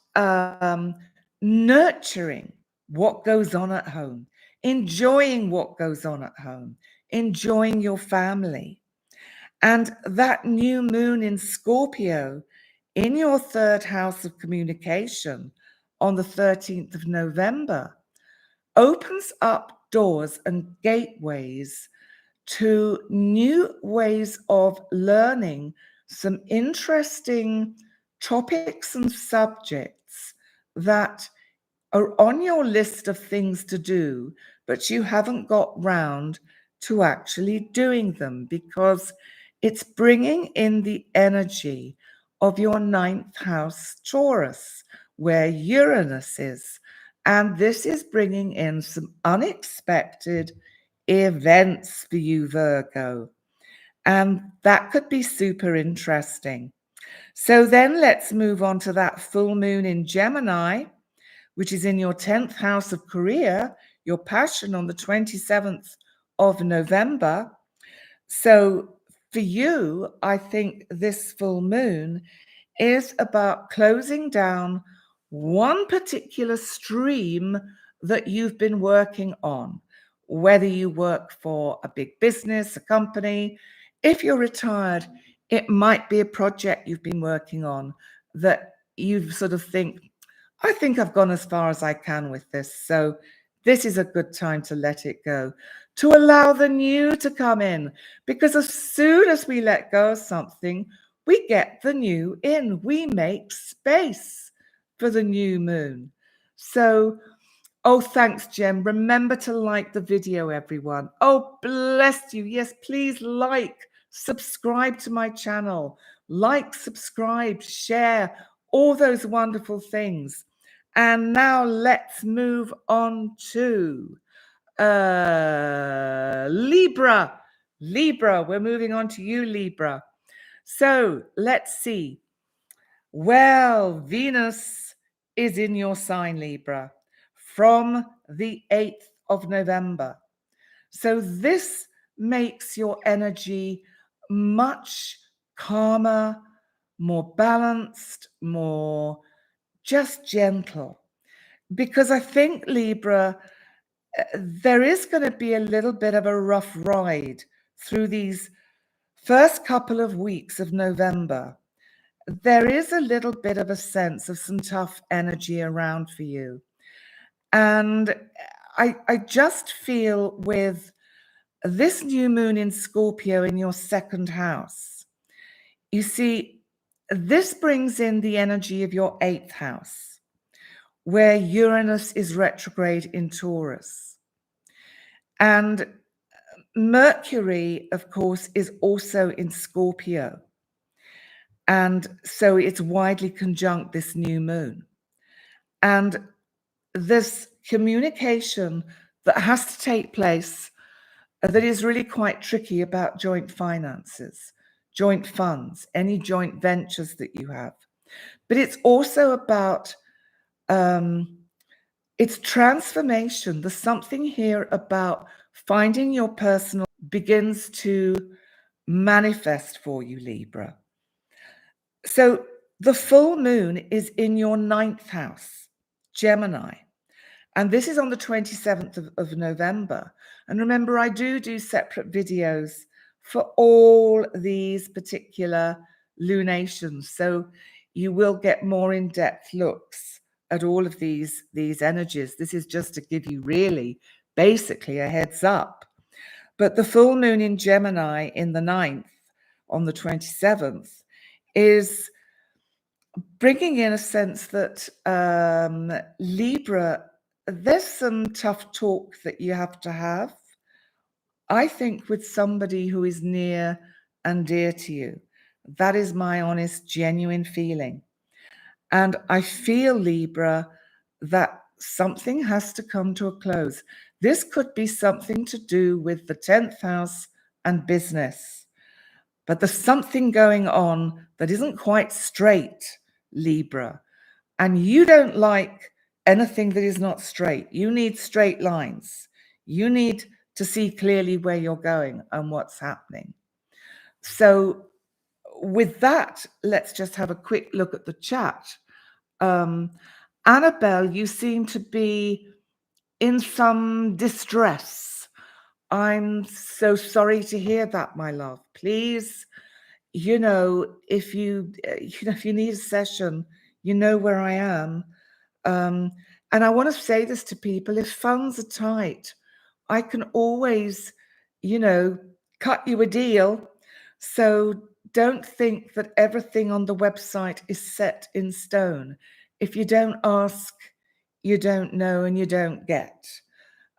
nurturing what goes on at home, enjoying what goes on at home, enjoying your family. And that new moon in Scorpio in your 3rd house of communication on the 13th of November opens up doors and gateways to new ways of learning some interesting topics and subjects that are on your list of things to do, but you haven't got round to actually doing them because it's bringing in the energy of your 9th house Taurus, where Uranus is. And this is bringing in some unexpected events for you, Virgo. And that could be super interesting. So then let's move on to that full moon in Gemini, which is in your 10th house of career, your passion on the 27th of November. So for you, I think this full moon is about closing down one particular stream that you've been working on, whether you work for a big business, a company. If you're retired, it might be a project you've been working on that you sort of think, I think I've gone as far as I can with this. So this is a good time to let it go, to allow the new to come in, because as soon as we let go of something, we get the new in. We make space for the new moon. So, oh, thanks, Jem. Remember to like the video, everyone. Oh, bless you. Yes, please subscribe to my channel. Like, subscribe, share, all those wonderful things. And now let's move on to Libra. Libra, we're moving on to you, Libra. So let's see. Well, Venus is in your sign, Libra, from the 8th of November. So this makes your energy much calmer, more balanced, more just gentle. Because I think, Libra, there is going to be a little bit of a rough ride through these first couple of weeks of November. There is a little bit of a sense of some tough energy around for you. And I just feel with this new moon in Scorpio in your 2nd house, you see, this brings in the energy of your 8th house, where Uranus is retrograde in Taurus. And Mercury, of course, is also in Scorpio. And so it's widely conjunct this new moon. And this communication that has to take place that is really quite tricky about joint finances, joint funds, any joint ventures that you have. But it's also about it's transformation. There's something here about finding your personal begins to manifest for you, Libra. So the full moon is in your 9th house, Gemini. And this is on the 27th of November. And remember, I do separate videos for all these particular lunations. So you will get more in-depth looks at all of these energies. This is just to give you really basically a heads up. But the full moon in Gemini in the 9th on the 27th is bringing in a sense that Libra, there's some tough talk that you have to have, I think, with somebody who is near and dear to you. That is my honest, genuine feeling. And I feel, Libra, that something has to come to a close. This could be something to do with the 10th house and business. But there's something going on that isn't quite straight, Libra. And you don't like anything that is not straight. You need straight lines. You need to see clearly where you're going and what's happening. So with that, let's just have a quick look at the chat. Annabelle, you seem to be in some distress. I'm so sorry to hear that, my love. Please, if you need a session, you know where I am. And I want to say this to people: if funds are tight, I can always, cut you a deal. So don't think that everything on the website is set in stone. If you don't ask, you don't know, and you don't get.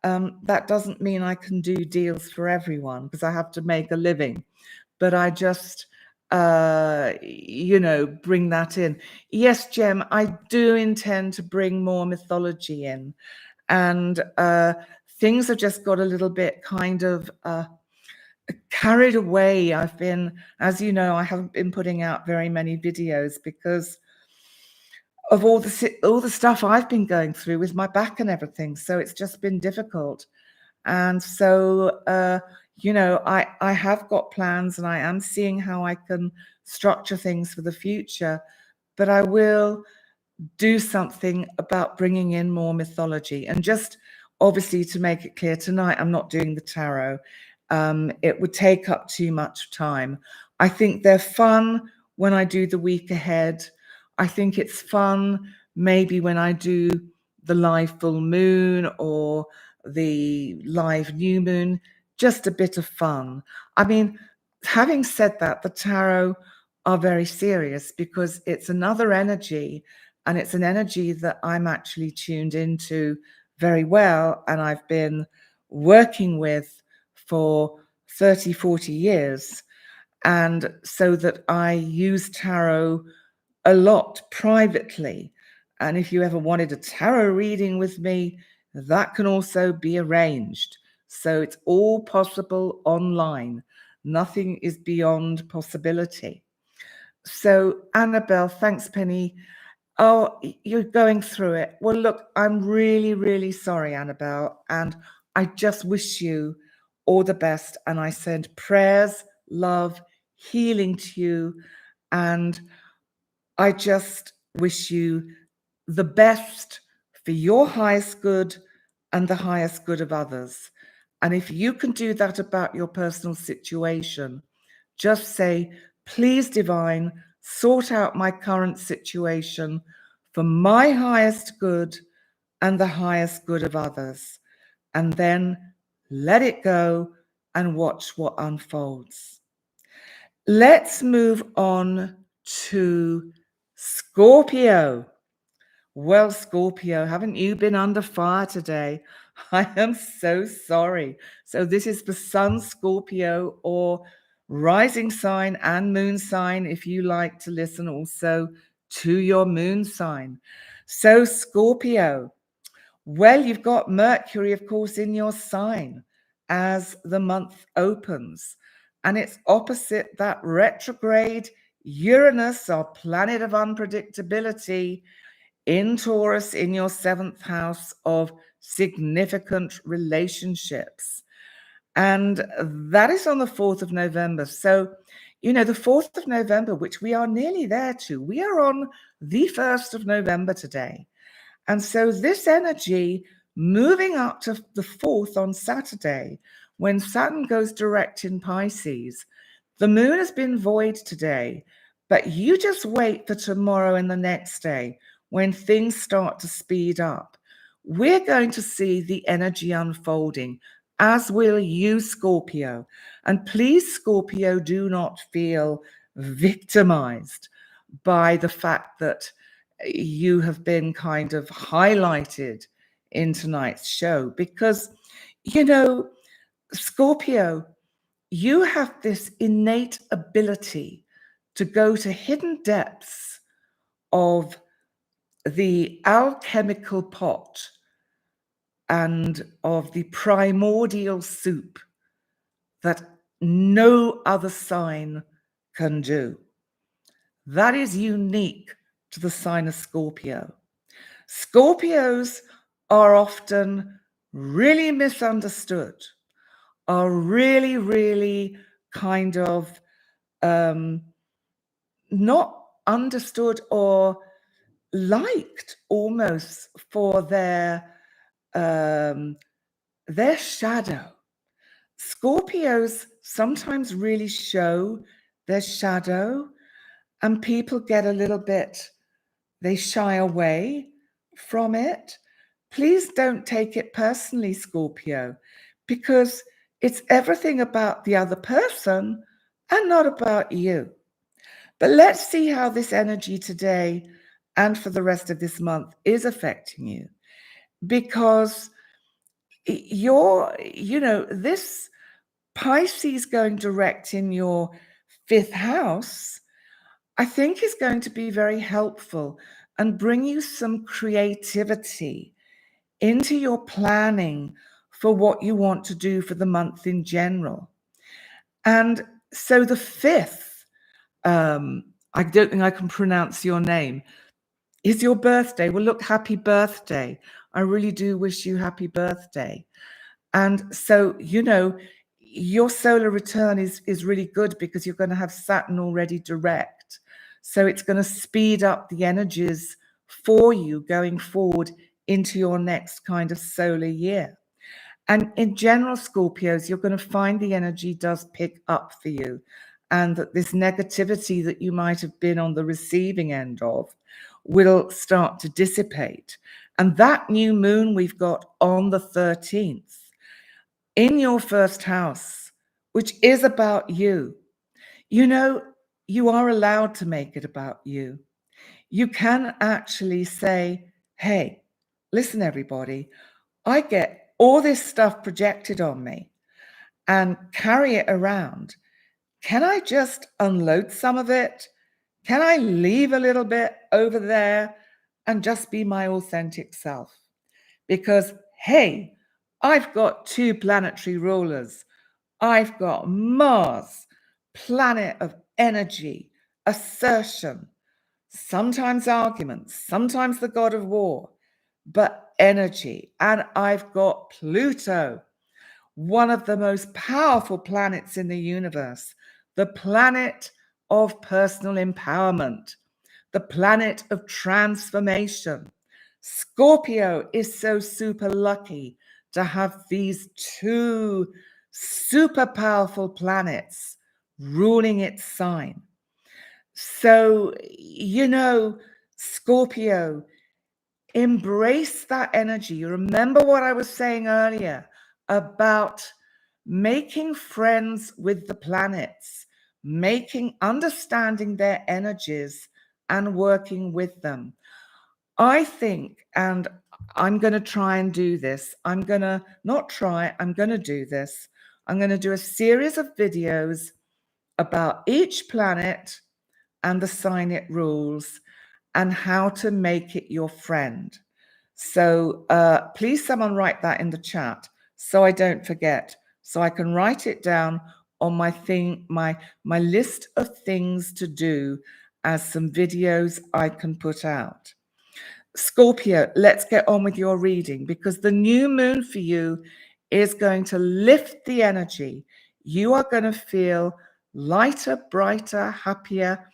That doesn't mean I can do deals for everyone, because I have to make a living. But I just, bring that in. Yes, Jem, I do intend to bring more mythology in. And things have just got a little bit kind of carried away. I've been, as you know, I haven't been putting out very many videos because of all the stuff I've been going through with my back and everything. So it's just been difficult. And so, I have got plans, and I am seeing how I can structure things for the future. But I will do something about bringing in more mythology. And just obviously, to make it clear, tonight I'm not doing the tarot. It would take up too much time. I think they're fun when I do the week ahead. I think it's fun maybe when I do the live full moon or the live new moon, just a bit of fun. I mean, having said that, the tarot are very serious because it's another energy, and it's an energy that I'm actually tuned into very well, and I've been working with for 30, 40 years. And so that I use tarot a lot privately. And if you ever wanted a tarot reading with me, that can also be arranged. So it's all possible online. Nothing is beyond possibility. So Annabelle, thanks, Penny. Oh, you're going through it. Well, look, I'm really, really sorry, Annabelle. And I just wish you all the best. And I send prayers, love, healing to you. And I just wish you the best for your highest good and the highest good of others. And if you can do that about your personal situation, just say, please, divine, sort out my current situation for my highest good and the highest good of others. And then let it go and watch what unfolds. Let's move on to Scorpio. Well, Scorpio, haven't you been under fire today? I am so sorry. So this is the Sun Scorpio, or rising sign and moon sign, if you like to listen also to your moon sign. So Scorpio, well, you've got Mercury, of course, in your sign as the month opens. And it's opposite that retrograde Uranus, our planet of unpredictability, in Taurus, in your 7th house of significant relationships. And that is on the 4th of November. So, the 4th of November, which we are nearly there to, we are on the 1st of November today. And so this energy moving up to the 4th on Saturday, when Saturn goes direct in Pisces, the moon has been void today, but you just wait for tomorrow and the next day when things start to speed up. We're going to see the energy unfolding, as will you, Scorpio. And please, Scorpio, do not feel victimized. by the fact that you have been kind of highlighted in tonight's show, because, you know, Scorpio, you have this innate ability to go to hidden depths of the alchemical pot and of the primordial soup that no other sign can do. That is unique to the sign of Scorpio. Scorpios are often really misunderstood, are really, really kind of not understood or liked almost for their shadow. Scorpios sometimes really show their shadow, and people get a little bit, they shy away from it. Please don't take it personally, Scorpio, because it's everything about the other person and not about you. But let's see how this energy today and for the rest of this month is affecting you, because this Pisces going direct in your 5th house, I think is going to be very helpful and bring you some creativity into your planning for what you want to do for the month in general. And so the 5th, I don't think I can pronounce your name, is your birthday. Well, look, happy birthday. I really do wish you happy birthday. And so, your solar return is really good because you're going to have Saturn already direct. So it's going to speed up the energies for you going forward into your next kind of solar year. And in general, Scorpios, you're going to find the energy does pick up for you, and that this negativity that you might have been on the receiving end of will start to dissipate. And that new moon we've got on the 13th in your 1st house, which is about you. You are allowed to make it about you. You can actually say, hey, listen, everybody, I get all this stuff projected on me and carry it around. Can I just unload some of it? Can I leave a little bit over there and just be my authentic self? Because, hey, I've got 2 planetary rulers. I've got Mars, planet of energy, assertion, sometimes arguments, sometimes the god of war, but energy. And I've got Pluto, one of the most powerful planets in the universe, the planet of personal empowerment, the planet of transformation. Scorpio is so super lucky to have these 2 super powerful planets ruling its sign. So, Scorpio, embrace that energy. You remember what I was saying earlier about making friends with the planets, understanding their energies and working with them. I think, and I'm going to try and do this. I'm going to do this. I'm going to do a series of videos about each planet and the sign it rules and how to make it your friend. So please someone write that in the chat so I don't forget, so I can write it down on my list of things to do as some videos I can put out. Scorpio, let's get on with your reading, because the new moon for you is going to lift the energy. You are going to feel lighter, brighter, happier.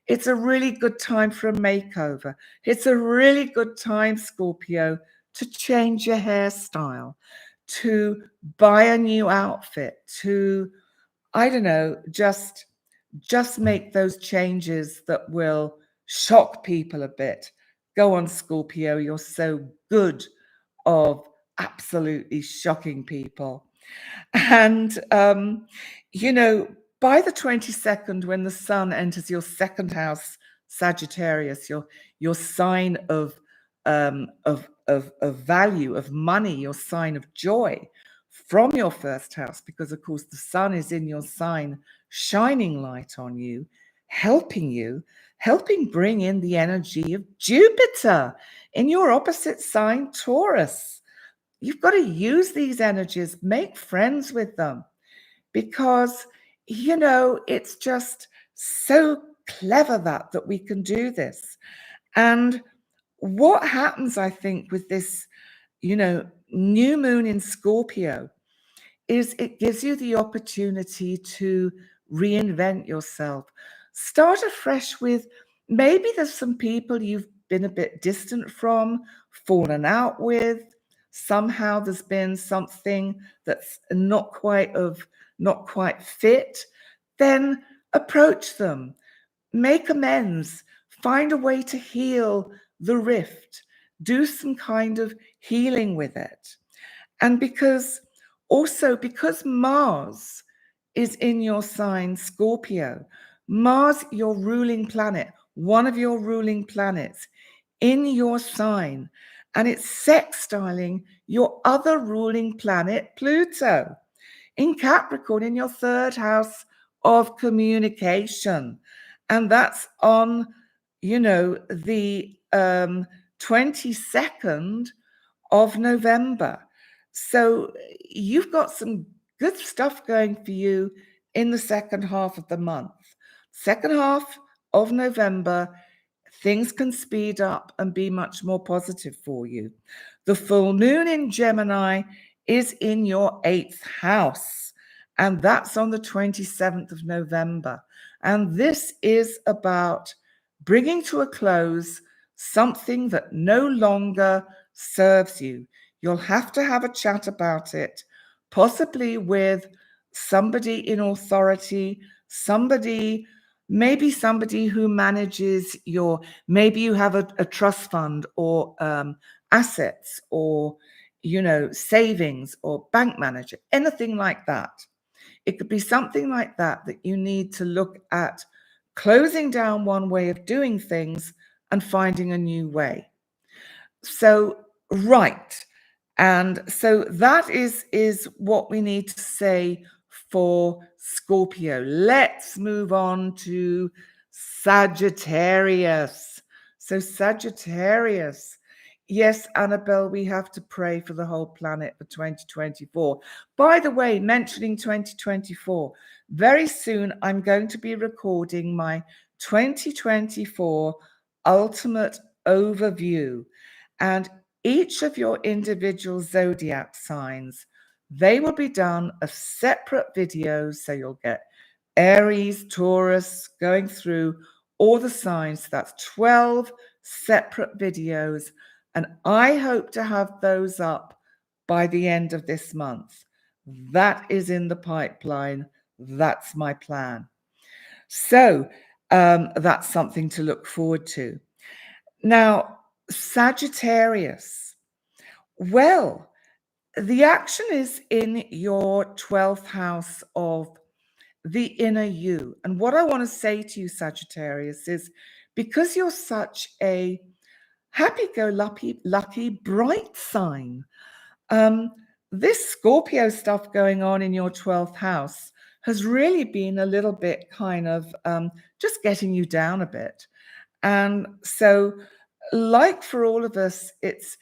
It's a really good time for a makeover. It's a really good time, Scorpio, to change your hairstyle, to buy a new outfit, to, I don't know, just make those changes that will shock people a bit. Go on, Scorpio, you're so good of absolutely shocking people. And, by the 22nd, when the sun enters your 2nd house Sagittarius, your sign of value, of money, your sign of joy from your first house, because of course the sun is in your sign, shining light on you, helping bring in the energy of Jupiter in your opposite sign, Taurus. You've got to use these energies, make friends with them, because, it's just so clever that we can do this. And what happens, I think, with this, new moon in Scorpio is it gives you the opportunity to reinvent yourself. Start afresh with, maybe there's some people you've been a bit distant from, fallen out with. Somehow there's been something that's not quite fit. Then approach them, make amends, find a way to heal the rift, do some kind of healing with it. And because Mars is in your sign, Scorpio, Mars, your ruling planet, one of your ruling planets in your sign, and it's sextiling your other ruling planet, Pluto, in Capricorn, in your third house of communication. And that's on, the 22nd of November. So you've got some good stuff going for you in the second half of the month. Second half of November, things can speed up and be much more positive for you. The full moon in Gemini is in your 8th house, and that's on the 27th of November. And this is about bringing to a close something that no longer serves you. You'll have to have a chat about it, possibly with somebody in authority, maybe somebody who manages maybe you have a trust fund or assets or, savings or bank manager, anything like that. It could be something like that you need to look at closing down one way of doing things and finding a new way. So, right. And so that is what we need to say for Scorpio. Let's move on to Sagittarius. So Sagittarius. Yes, Annabelle, we have to pray for the whole planet for 2024. By the way, mentioning 2024, very soon I'm going to be recording my 2024 Ultimate Overview. And each of your individual zodiac signs, they will be done as separate videos. So you'll get Aries, Taurus, going through all the signs. That's 12 separate videos. And I hope to have those up by the end of this month. That is in the pipeline. That's my plan. So that's something to look forward to. Now, Sagittarius. Well, the action is in your 12th house of the inner you. And what I want to say to you, Sagittarius, is because you're such a happy-go-lucky, bright sign, this Scorpio stuff going on in your 12th house has really been a little bit kind of just getting you down a bit. And so, like for all of us, it's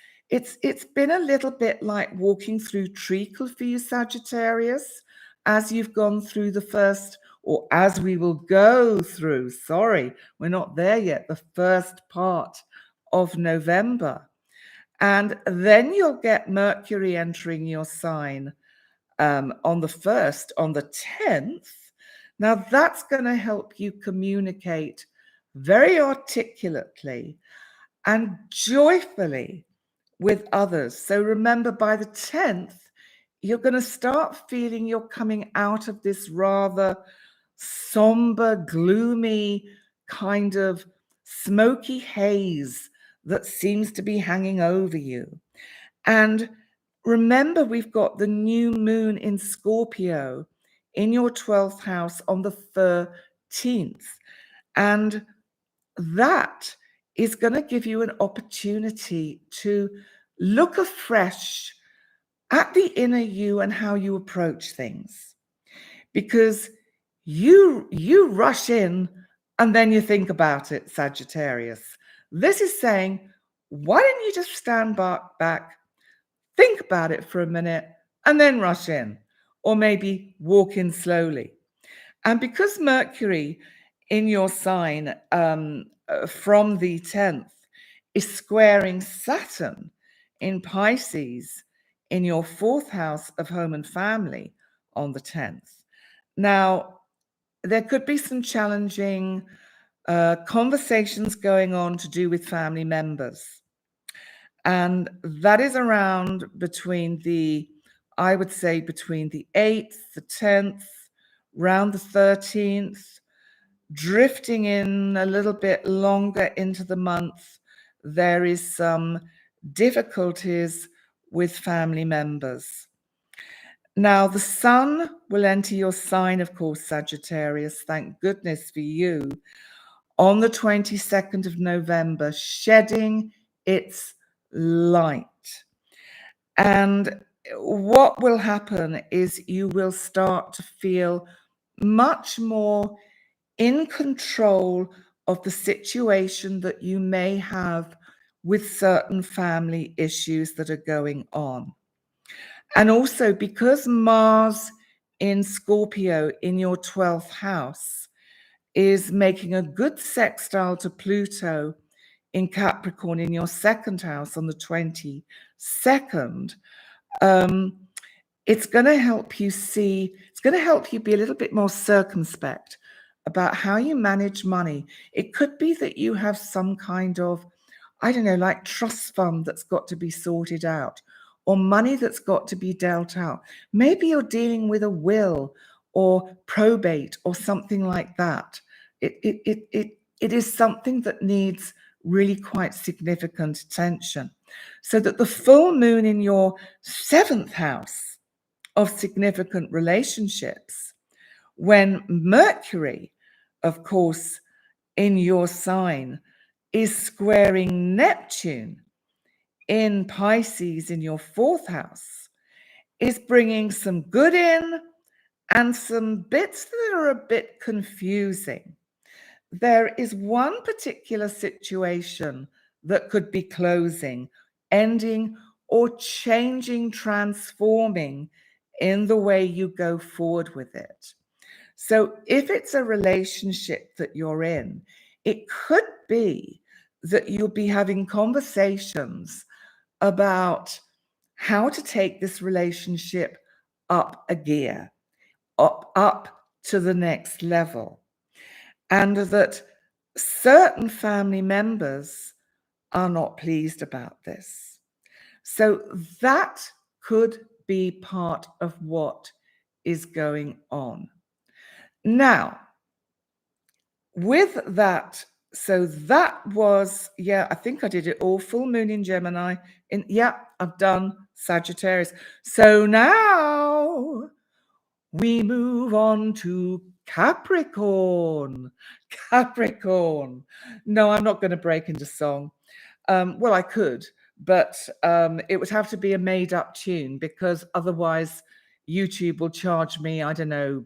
been a little bit like walking through treacle for you, Sagittarius, as you've gone through the first, or as we will go through, sorry, we're not there yet, the first part of November. And then you'll get Mercury entering your sign on the 1st, on the 10th. Now that's going to help you communicate very articulately and joyfully with others. So remember, by the 10th, you're going to start feeling you're coming out of this rather somber, gloomy, kind of smoky haze that seems to be hanging over you. And remember, we've got the new moon in Scorpio in your 12th house on the 13th. And that is going to give you an opportunity to look afresh at the inner you and how you approach things. Because you rush in and then you think about it, Sagittarius. This is saying, why don't you just stand back, think about it for a minute, and then rush in, or maybe walk in slowly. And because Mercury in your sign from the 10th is squaring Saturn in Pisces in your 4th house of home and family on the 10th. Now, there could be some challenging conversations going on to do with family members. And that is around between the, I would say, between the 8th, the 10th, around the 13th, drifting in a little bit longer into the month. There is some difficulties with family members. Now, the sun will enter your sign, of course, Sagittarius, thank goodness for you, on the 22nd of November, shedding its light. And what will happen is you will start to feel much more in control of the situation that you may have with certain family issues that are going on. And also because Mars in Scorpio in your 12th house is making a good sextile to Pluto in Capricorn in your 2nd house on the 22nd, it's going to help you see, it's going to help you be a little bit more circumspect about how you manage money. It could be that you have some kind of, I don't know, like trust fund that's got to be sorted out, or money that's got to be dealt out. Maybe you're dealing with a will or probate or something like that. It is something that needs really quite significant attention. So that the full moon in your 7th house of significant relationships, when Mercury, of course, in your sign is squaring Neptune in Pisces in your 4th house, is bringing some good in and some bits that are a bit confusing. There is one particular situation that could be closing, ending, or changing, transforming in the way you go forward with it. So if it's a relationship that you're in, it could be that you'll be having conversations about how to take this relationship up a gear, up to the next level. And that certain family members are not pleased about this. So that could be part of what is going on. Now, with that, so that was, I think I did it all. Full moon in Gemini. I've done Sagittarius. So now we move on to Capricorn. Capricorn. No, I'm not going to break into song. Well, I could, but it would have to be a made-up tune, because otherwise YouTube will charge me, I don't know,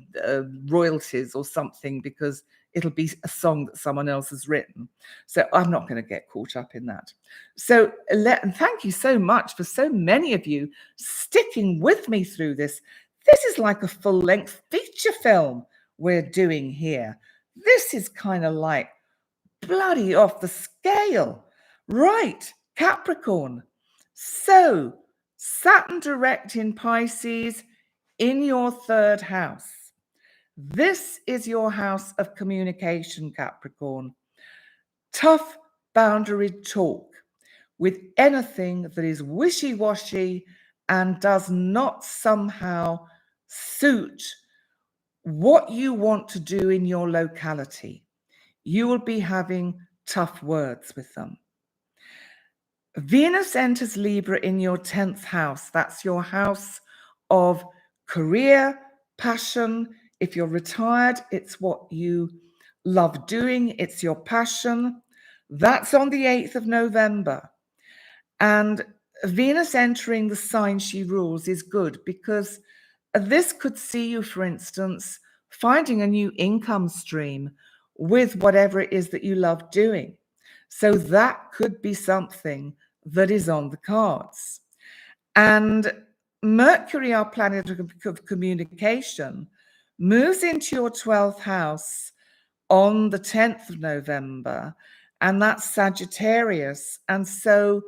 royalties or something, because it'll be a song that someone else has written. So I'm not going to get caught up in that. So and thank you so much for so many of you sticking with me through this. This is like a full-length feature film we're doing here. This is kind of like bloody off the scale. Right, Capricorn. So Saturn direct in Pisces in your 3rd house. This is your house of communication, Capricorn. Tough boundary talk with anything that is wishy-washy and does not somehow suit what you want to do in your locality. You will be having tough words with them. Venus enters Libra in your 10th house. That's your house of career, passion. If you're retired, it's what you love doing, it's your passion. That's on the 8th of November. And Venus entering the sign she rules is good because this could see you, for instance, finding a new income stream with whatever it is that you love doing. So that could be something that is on the cards. And Mercury, our planet of communication, moves into your 12th house on the 10th of November, and that's Sagittarius. And so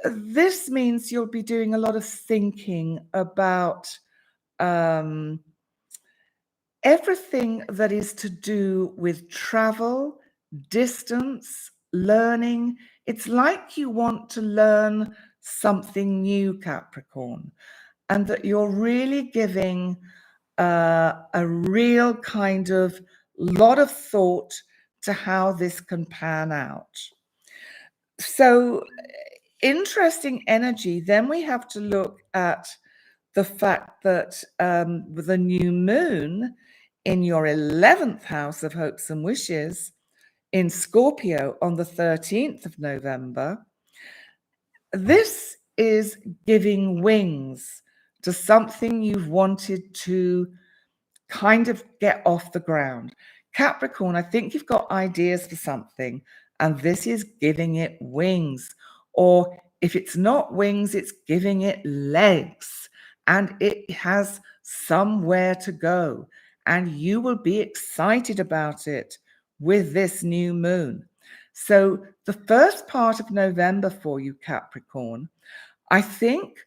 this means you'll be doing a lot of thinking about everything that is to do with travel, distance, learning. It's like you want to learn something new, Capricorn, and that you're really giving a real kind of lot of thought to how this can pan out. So interesting energy. Then we have to look at the fact that with the new moon in your 11th house of hopes and wishes in Scorpio on the 13th of November, this is giving wings to something you've wanted to kind of get off the ground. Capricorn, I think you've got ideas for something, and this is giving it wings. Or if it's not wings, it's giving it legs, and it has somewhere to go. And you will be excited about it with this new moon. So the first part of November for you, Capricorn, I think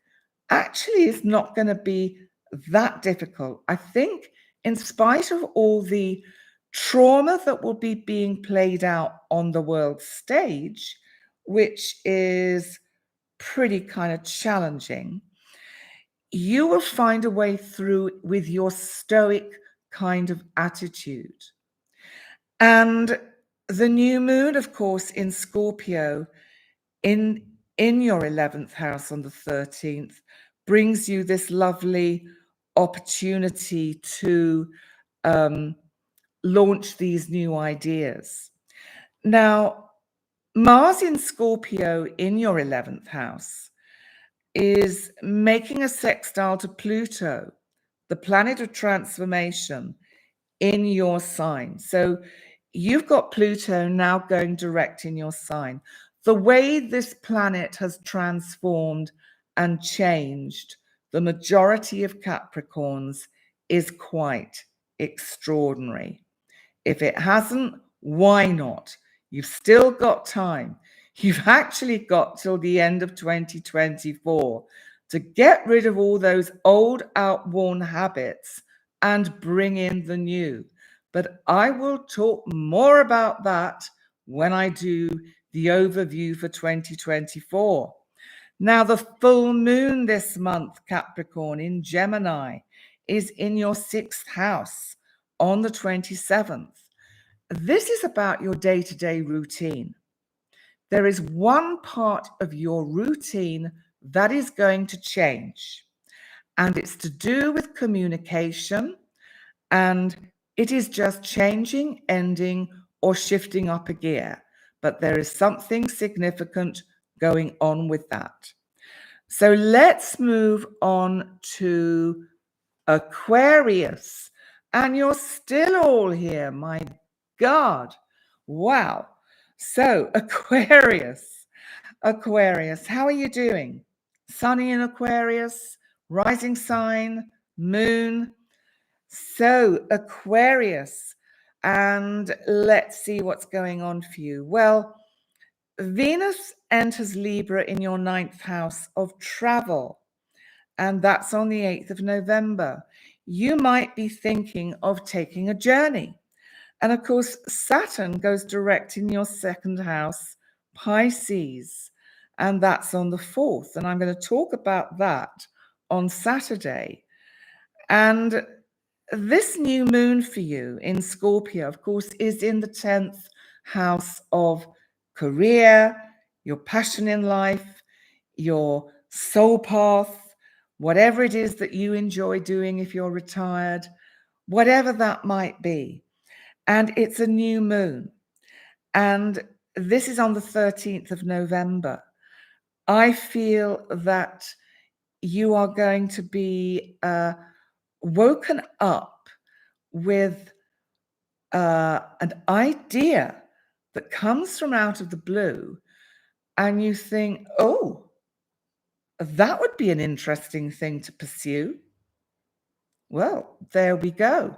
actually is not going to be that difficult. I think in spite of all the trauma that will be being played out on the world stage, which is pretty kind of challenging, you will find a way through with your stoic kind of attitude. And the new moon, of course, in Scorpio, in your 11th house on the 13th, brings you this lovely opportunity to launch these new ideas. Now, Mars in Scorpio in your 11th house is making a sextile to Pluto, the planet of transformation, in your sign. So you've got Pluto now going direct in your sign. The way this planet has transformed and changed the majority of Capricorns is quite extraordinary. If it hasn't, why not? You've still got time. You've actually got till the end of 2024 to get rid of all those old, outworn habits and bring in the new. But I will talk more about that when I do the overview for 2024. Now, the full moon this month, Capricorn, in Gemini, is in your 6th house on the 27th. This is about your day-to-day routine. There is one part of your routine that is going to change, and it's to do with communication, and it is just changing, ending, or shifting up a gear. But there is something significant going on with that. So let's move on to Aquarius. And you're still all here, my God. Wow. So Aquarius, how are you doing? Sunny in Aquarius, rising sign, moon. So Aquarius, and let's see what's going on for you. Well, Venus enters Libra in your 9th house of travel, and that's on the 8th of November. You might be thinking of taking a journey. And of course, Saturn goes direct in your 2nd house, Pisces, and that's on the 4th. And I'm going to talk about that on Saturday. And this new moon for you in Scorpio, of course, is in the 10th house of career, your passion in life, your soul path, whatever it is that you enjoy doing if you're retired, whatever that might be. and it's a new moon. And this is on the 13th of November. I feel that you are going to be woken up with an idea that comes from out of the blue, and you think, oh, that would be an interesting thing to pursue. Well, there we go.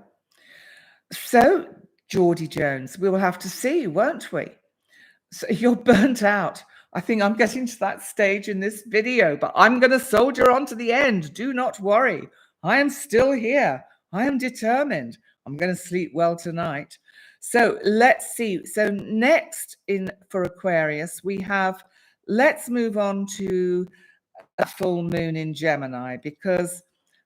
So, Geordie Jones, we will have to see, won't we? So you're burnt out. I think I'm getting to that stage in this video, but I'm going to soldier on to the end. Do not worry. I am still here. I am determined. I'm going to sleep well tonight. So let's see. So next in for Aquarius, we have, let's move on to a full moon in Gemini, because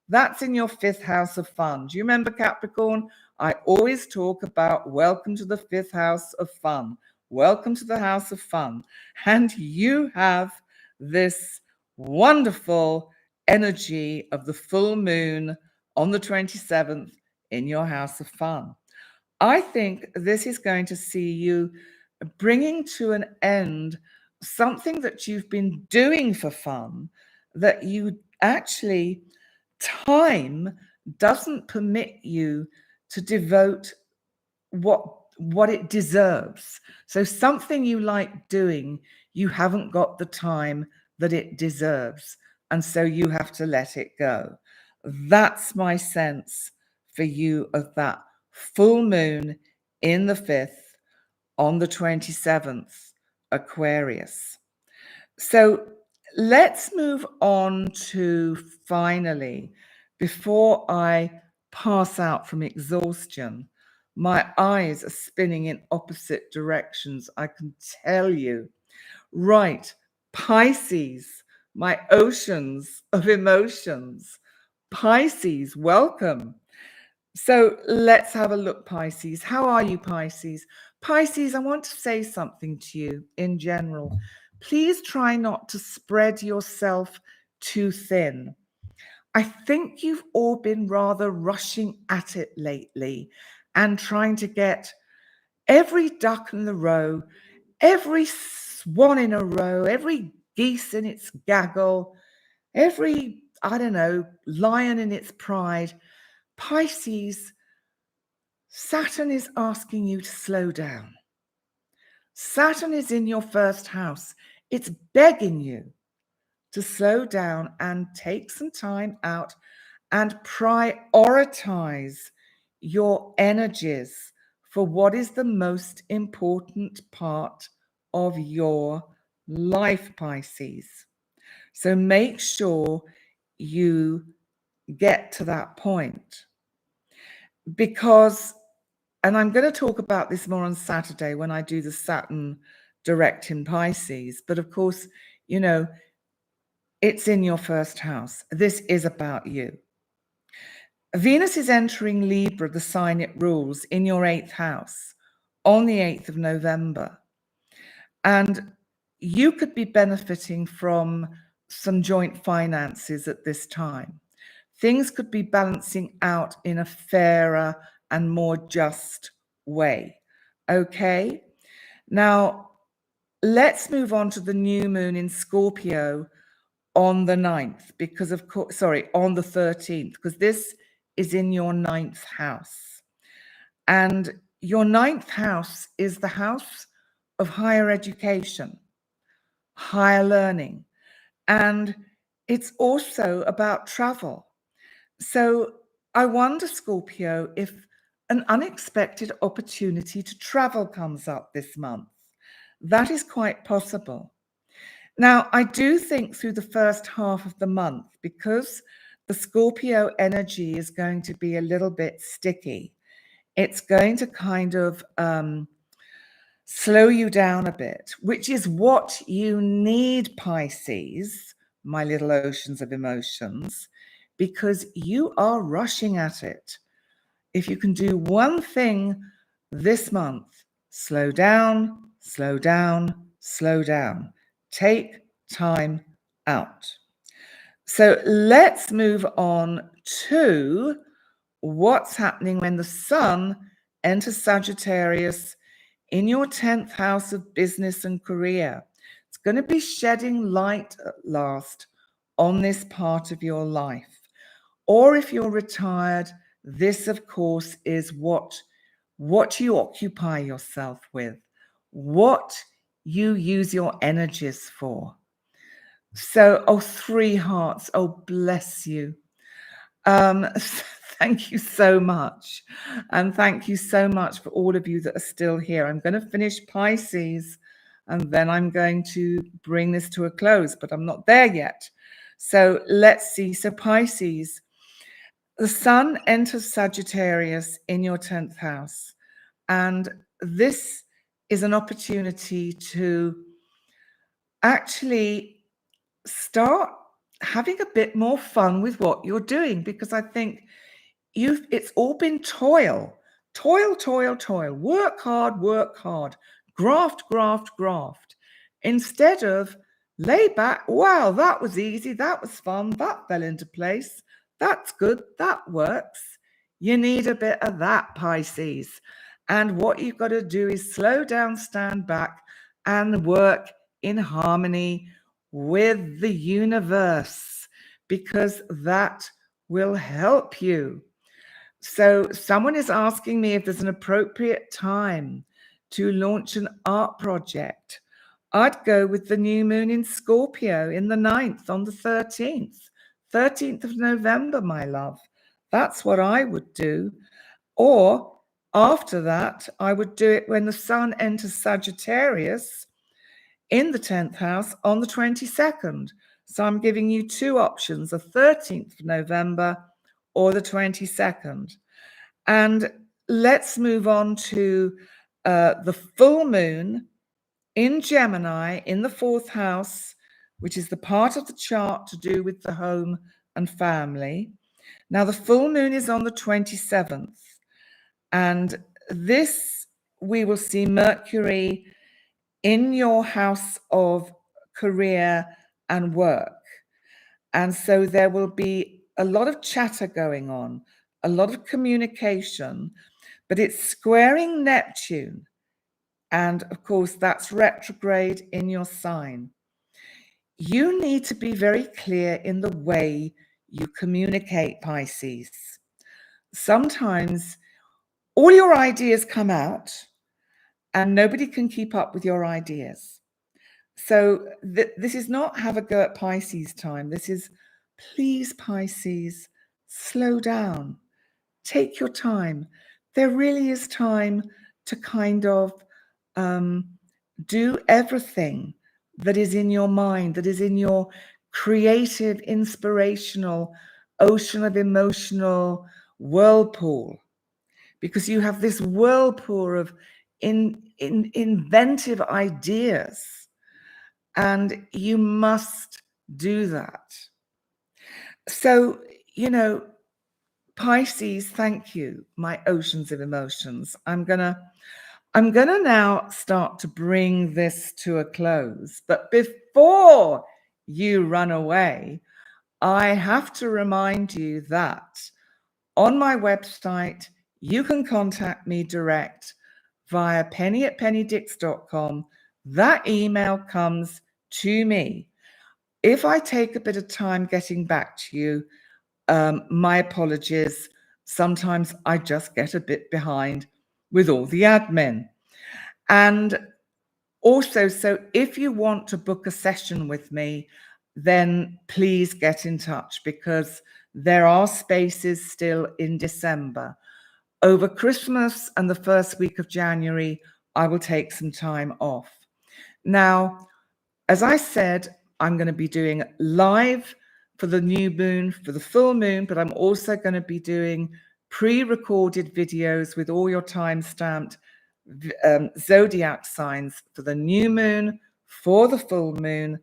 that's in your 5th house of fun. Do you remember, Capricorn? I always talk about welcome to the 5th house of fun. Welcome to the house of fun. And you have this wonderful energy of the full moon on the 27th in your house of fun. I think this is going to see you bringing to an end something that you've been doing for fun, that you actually, time doesn't permit you to devote what it deserves. So something you like doing, you haven't got the time that it deserves, and so you have to let it go. That's my sense for you of that full moon in the 5th on the 27th, Aquarius. So let's move on to, finally, before I pass out from exhaustion, my eyes are spinning in opposite directions, I can tell you. Right, Pisces, my oceans of emotions. Pisces, welcome. So let's have a look, Pisces. How are you, Pisces? Pisces, I want to say something to you in general. Please try not to spread yourself too thin. I think you've all been rather rushing at it lately and trying to get every duck in the row, every swan in a row, every geese in its gaggle, every, I don't know, lion in its pride. Pisces, Saturn is asking you to slow down. Saturn is in your 1st house. It's begging you to slow down and take some time out and prioritize your energies for what is the most important part of your life, Pisces. So make sure you get to that point, because, and I'm going to talk about this more on Saturday when I do the Saturn direct in Pisces, but of course, you know, it's in your 1st house. This is about you. Venus is entering Libra, the sign it rules, in your 8th house on the 8th of November. And you could be benefiting from some joint finances at this time. Things could be balancing out in a fairer and more just way. Okay? Now, let's move on to the new moon in Scorpio on the 9th, because of course, sorry, on the 13th, because this is in your 9th house. And your 9th house is the house of higher education, higher learning, and it's also about travel. So I wonder, Scorpio, if an unexpected opportunity to travel comes up this month. That is quite possible. Now, I do think through the 1st half of the month, because the Scorpio energy is going to be a little bit sticky, it's going to kind of slow you down a bit, which is what you need, Pisces, my little oceans of emotions, because you are rushing at it. If you can do one thing this month, slow down, slow down, slow down. Take time out. So let's move on to what's happening when the sun enters Sagittarius in your 10th house of business and career. It's going to be shedding light at last on this part of your life. Or if you're retired, this, of course, is what you occupy yourself with, what you use your energies for. So, oh, 3 hearts. Oh, bless you. Thank you so much. And thank you so much for all of you that are still here. I'm going to finish Pisces and then I'm going to bring this to a close, but I'm not there yet. So let's see. So Pisces, the sun enters Sagittarius in your 10th house. And this is an opportunity to actually start having a bit more fun with what you're doing, because I think it's all been toil, work hard, graft, instead of lay back. Wow, that was easy, that was fun, that fell into place, that's good, that works. You need a bit of that, Pisces. And what you've got to do is slow down, stand back, and work in harmony with the universe, because that will help you. So someone is asking me if there's an appropriate time to launch an art project. I'd go with the new moon in Scorpio in the 9th on the 13th of November, my love. That's what I would do. Or after that, I would do it when the sun enters Sagittarius in the 10th house on the 22nd. So I'm giving you 2 options, the 13th of November or the 22nd. And let's move on to the full moon in Gemini in the 4th house, which is the part of the chart to do with the home and family. Now, the full moon is on the 27th. And this, we will see Mercury in your house of career and work. And so there will be a lot of chatter going on, a lot of communication, but it's squaring Neptune. And of course, that's retrograde in your sign. You need to be very clear in the way you communicate, Pisces. Sometimes all your ideas come out and nobody can keep up with your ideas. So this is not have a go at Pisces time. This is, please, Pisces, slow down. Take your time. There really is time to kind of do everything that is in your mind, that is in your creative, inspirational ocean of emotional whirlpool, because you have this whirlpool of inventive ideas, and you must do that. So, Pisces, thank you, my oceans of emotions. I'm gonna now start to bring this to a close. But before you run away, I have to remind you that on my website, you can contact me direct via penny@pennydix.com. That email comes to me. If I take a bit of time getting back to you, my apologies. Sometimes I just get a bit behind with all the admin. And also, so if you want to book a session with me, then please get in touch, because there are spaces still in December. Over Christmas and the first week of January, I will take some time off. Now, as I said, I'm going to be doing live for the new moon, for the full moon, but I'm also going to be doing pre-recorded videos with all your time-stamped zodiac signs for the new moon, for the full moon,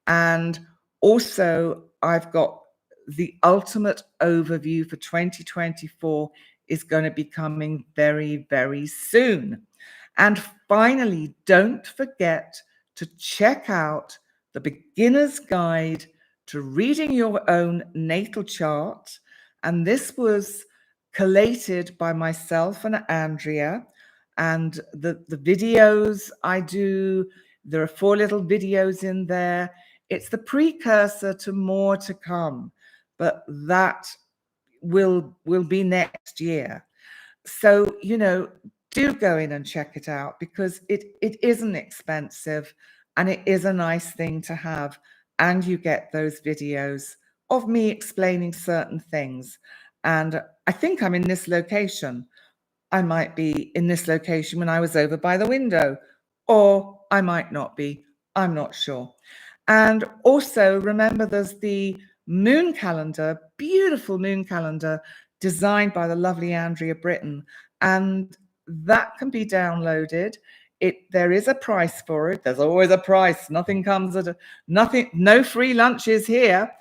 and also I've got the ultimate overview for 2024 is going to be coming very, very soon. And finally, don't forget to check out the beginner's guide to reading your own natal chart. And this was collated by myself and Andrea, and the videos I do, there are 4 little videos in there. It's the precursor to more to come, but that will be next year. So, you know, do go in and check it out, because it isn't expensive and it is a nice thing to have. And you get those videos of me explaining certain things. And I think I'm in this location. I might be in this location when I was over by the window, or I might not be. I'm not sure. And also remember, there's the moon calendar, beautiful moon calendar designed by the lovely Andrea Britton, and that can be downloaded. There is a price for it. There's always a price. Nothing comes at nothing. No free lunches here,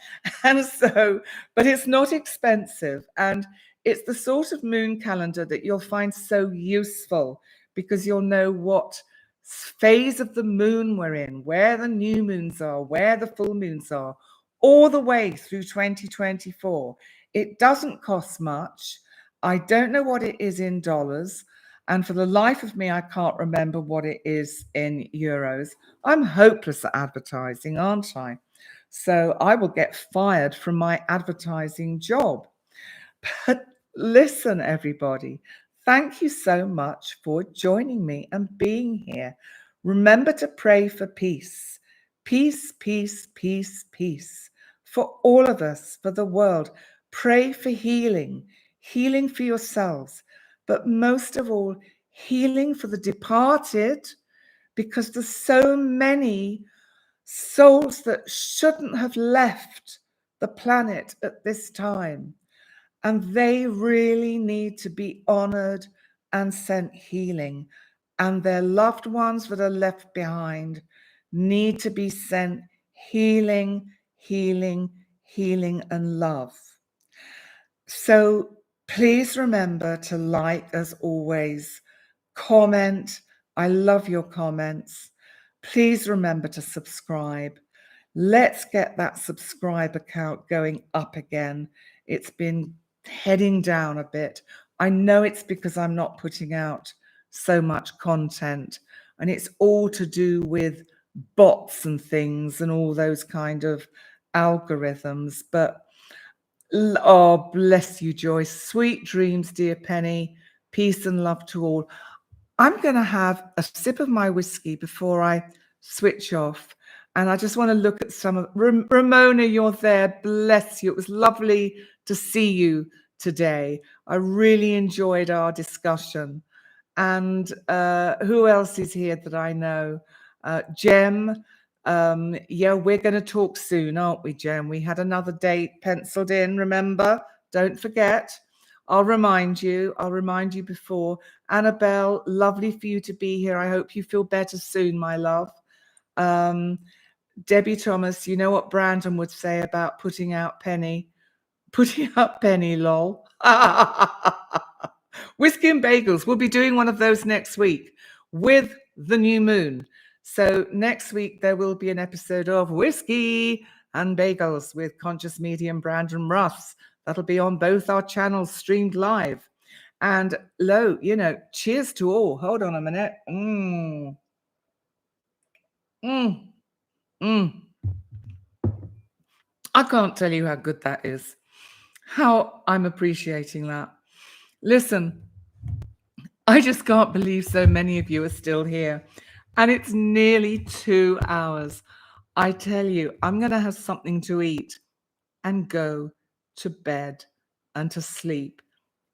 and so, but it's not expensive, and it's the sort of moon calendar that you'll find so useful, because you'll know what phase of the moon we're in, where the new moons are, where the full moons are, all the way through 2024. It doesn't cost much. I don't know what it is in dollars. And for the life of me, I can't remember what it is in euros. I'm hopeless at advertising, aren't I? So I will get fired from my advertising job. But listen, everybody, thank you so much for joining me and being here. Remember to pray for peace. Peace, peace, peace, peace. For all of us, for the world. Pray for healing. Healing for yourselves. But most of all, healing for the departed, because there's so many souls that shouldn't have left the planet at this time. And they really need to be honored and sent healing. And their loved ones that are left behind need to be sent healing, healing, healing, and love. So please remember to like, as always, comment. I love your comments. Please remember to subscribe. Let's get that subscriber count going up again. It's been heading down a bit. I know it's because I'm not putting out so much content, and it's all to do with bots and things and all those kind of algorithms. But oh, bless you, Joyce. Sweet dreams, dear Penny. Peace and love to all. I'm going to have a sip of my whiskey before I switch off. And I just want to look at some of Ramona, you're there. Bless you. It was lovely to see you today. I really enjoyed our discussion. And who else is here that I know? Jem. Yeah, we're going to talk soon, aren't we, Jem? We had another date penciled in, remember? Don't forget. I'll remind you before. Annabelle, lovely for you to be here. I hope you feel better soon, my love. Debbie Thomas, you know what Brandon would say about putting out Penny? Putting up Penny, lol. Whiskey and bagels. We'll be doing one of those next week with the new moon. So next week there will be an episode of Whiskey and Bagels with Conscious Medium Brandon Ruffs. That'll be on both our channels, streamed live. And you know, cheers to all. Hold on a minute. I can't tell you how good that is. How I'm appreciating that. Listen, I just can't believe so many of you are still here. And it's nearly 2 hours. I tell you, I'm going to have something to eat and go to bed and to sleep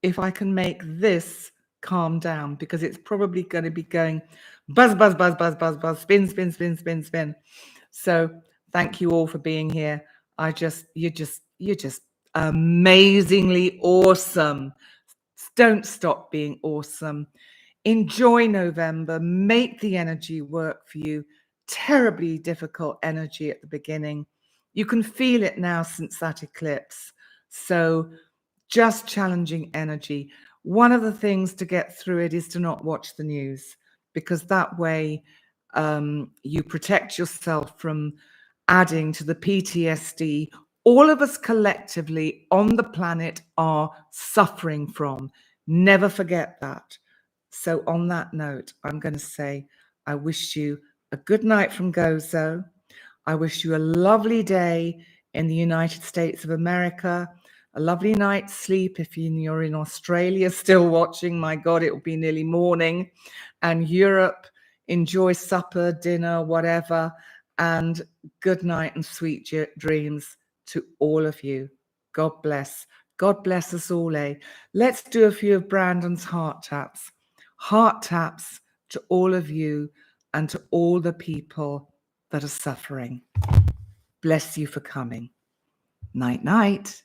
if I can make this calm down, because it's probably going to be going buzz, buzz, buzz, buzz, buzz, buzz, spin, spin, spin, spin, spin. So thank you all for being here. You're just amazingly awesome. Don't stop being awesome. Enjoy November. Make the energy work for you. Terribly difficult energy at the beginning. You can feel it now since that eclipse. So just challenging energy. One of the things to get through it is to not watch the news, because that way you protect yourself from adding to the PTSD all of us collectively on the planet are suffering from. Never forget that. So on that note, I'm going to say, I wish you a good night from Gozo. I wish you a lovely day in the United States of America, a lovely night's sleep if you're in Australia still watching. My God, it will be nearly morning. And Europe, enjoy supper, dinner, whatever. And good night and sweet dreams to all of you. God bless. God bless us all, eh? Let's do a few of Brandon's heart taps. Heart taps to all of you and to all the people that are suffering. Bless you for coming. Night, night.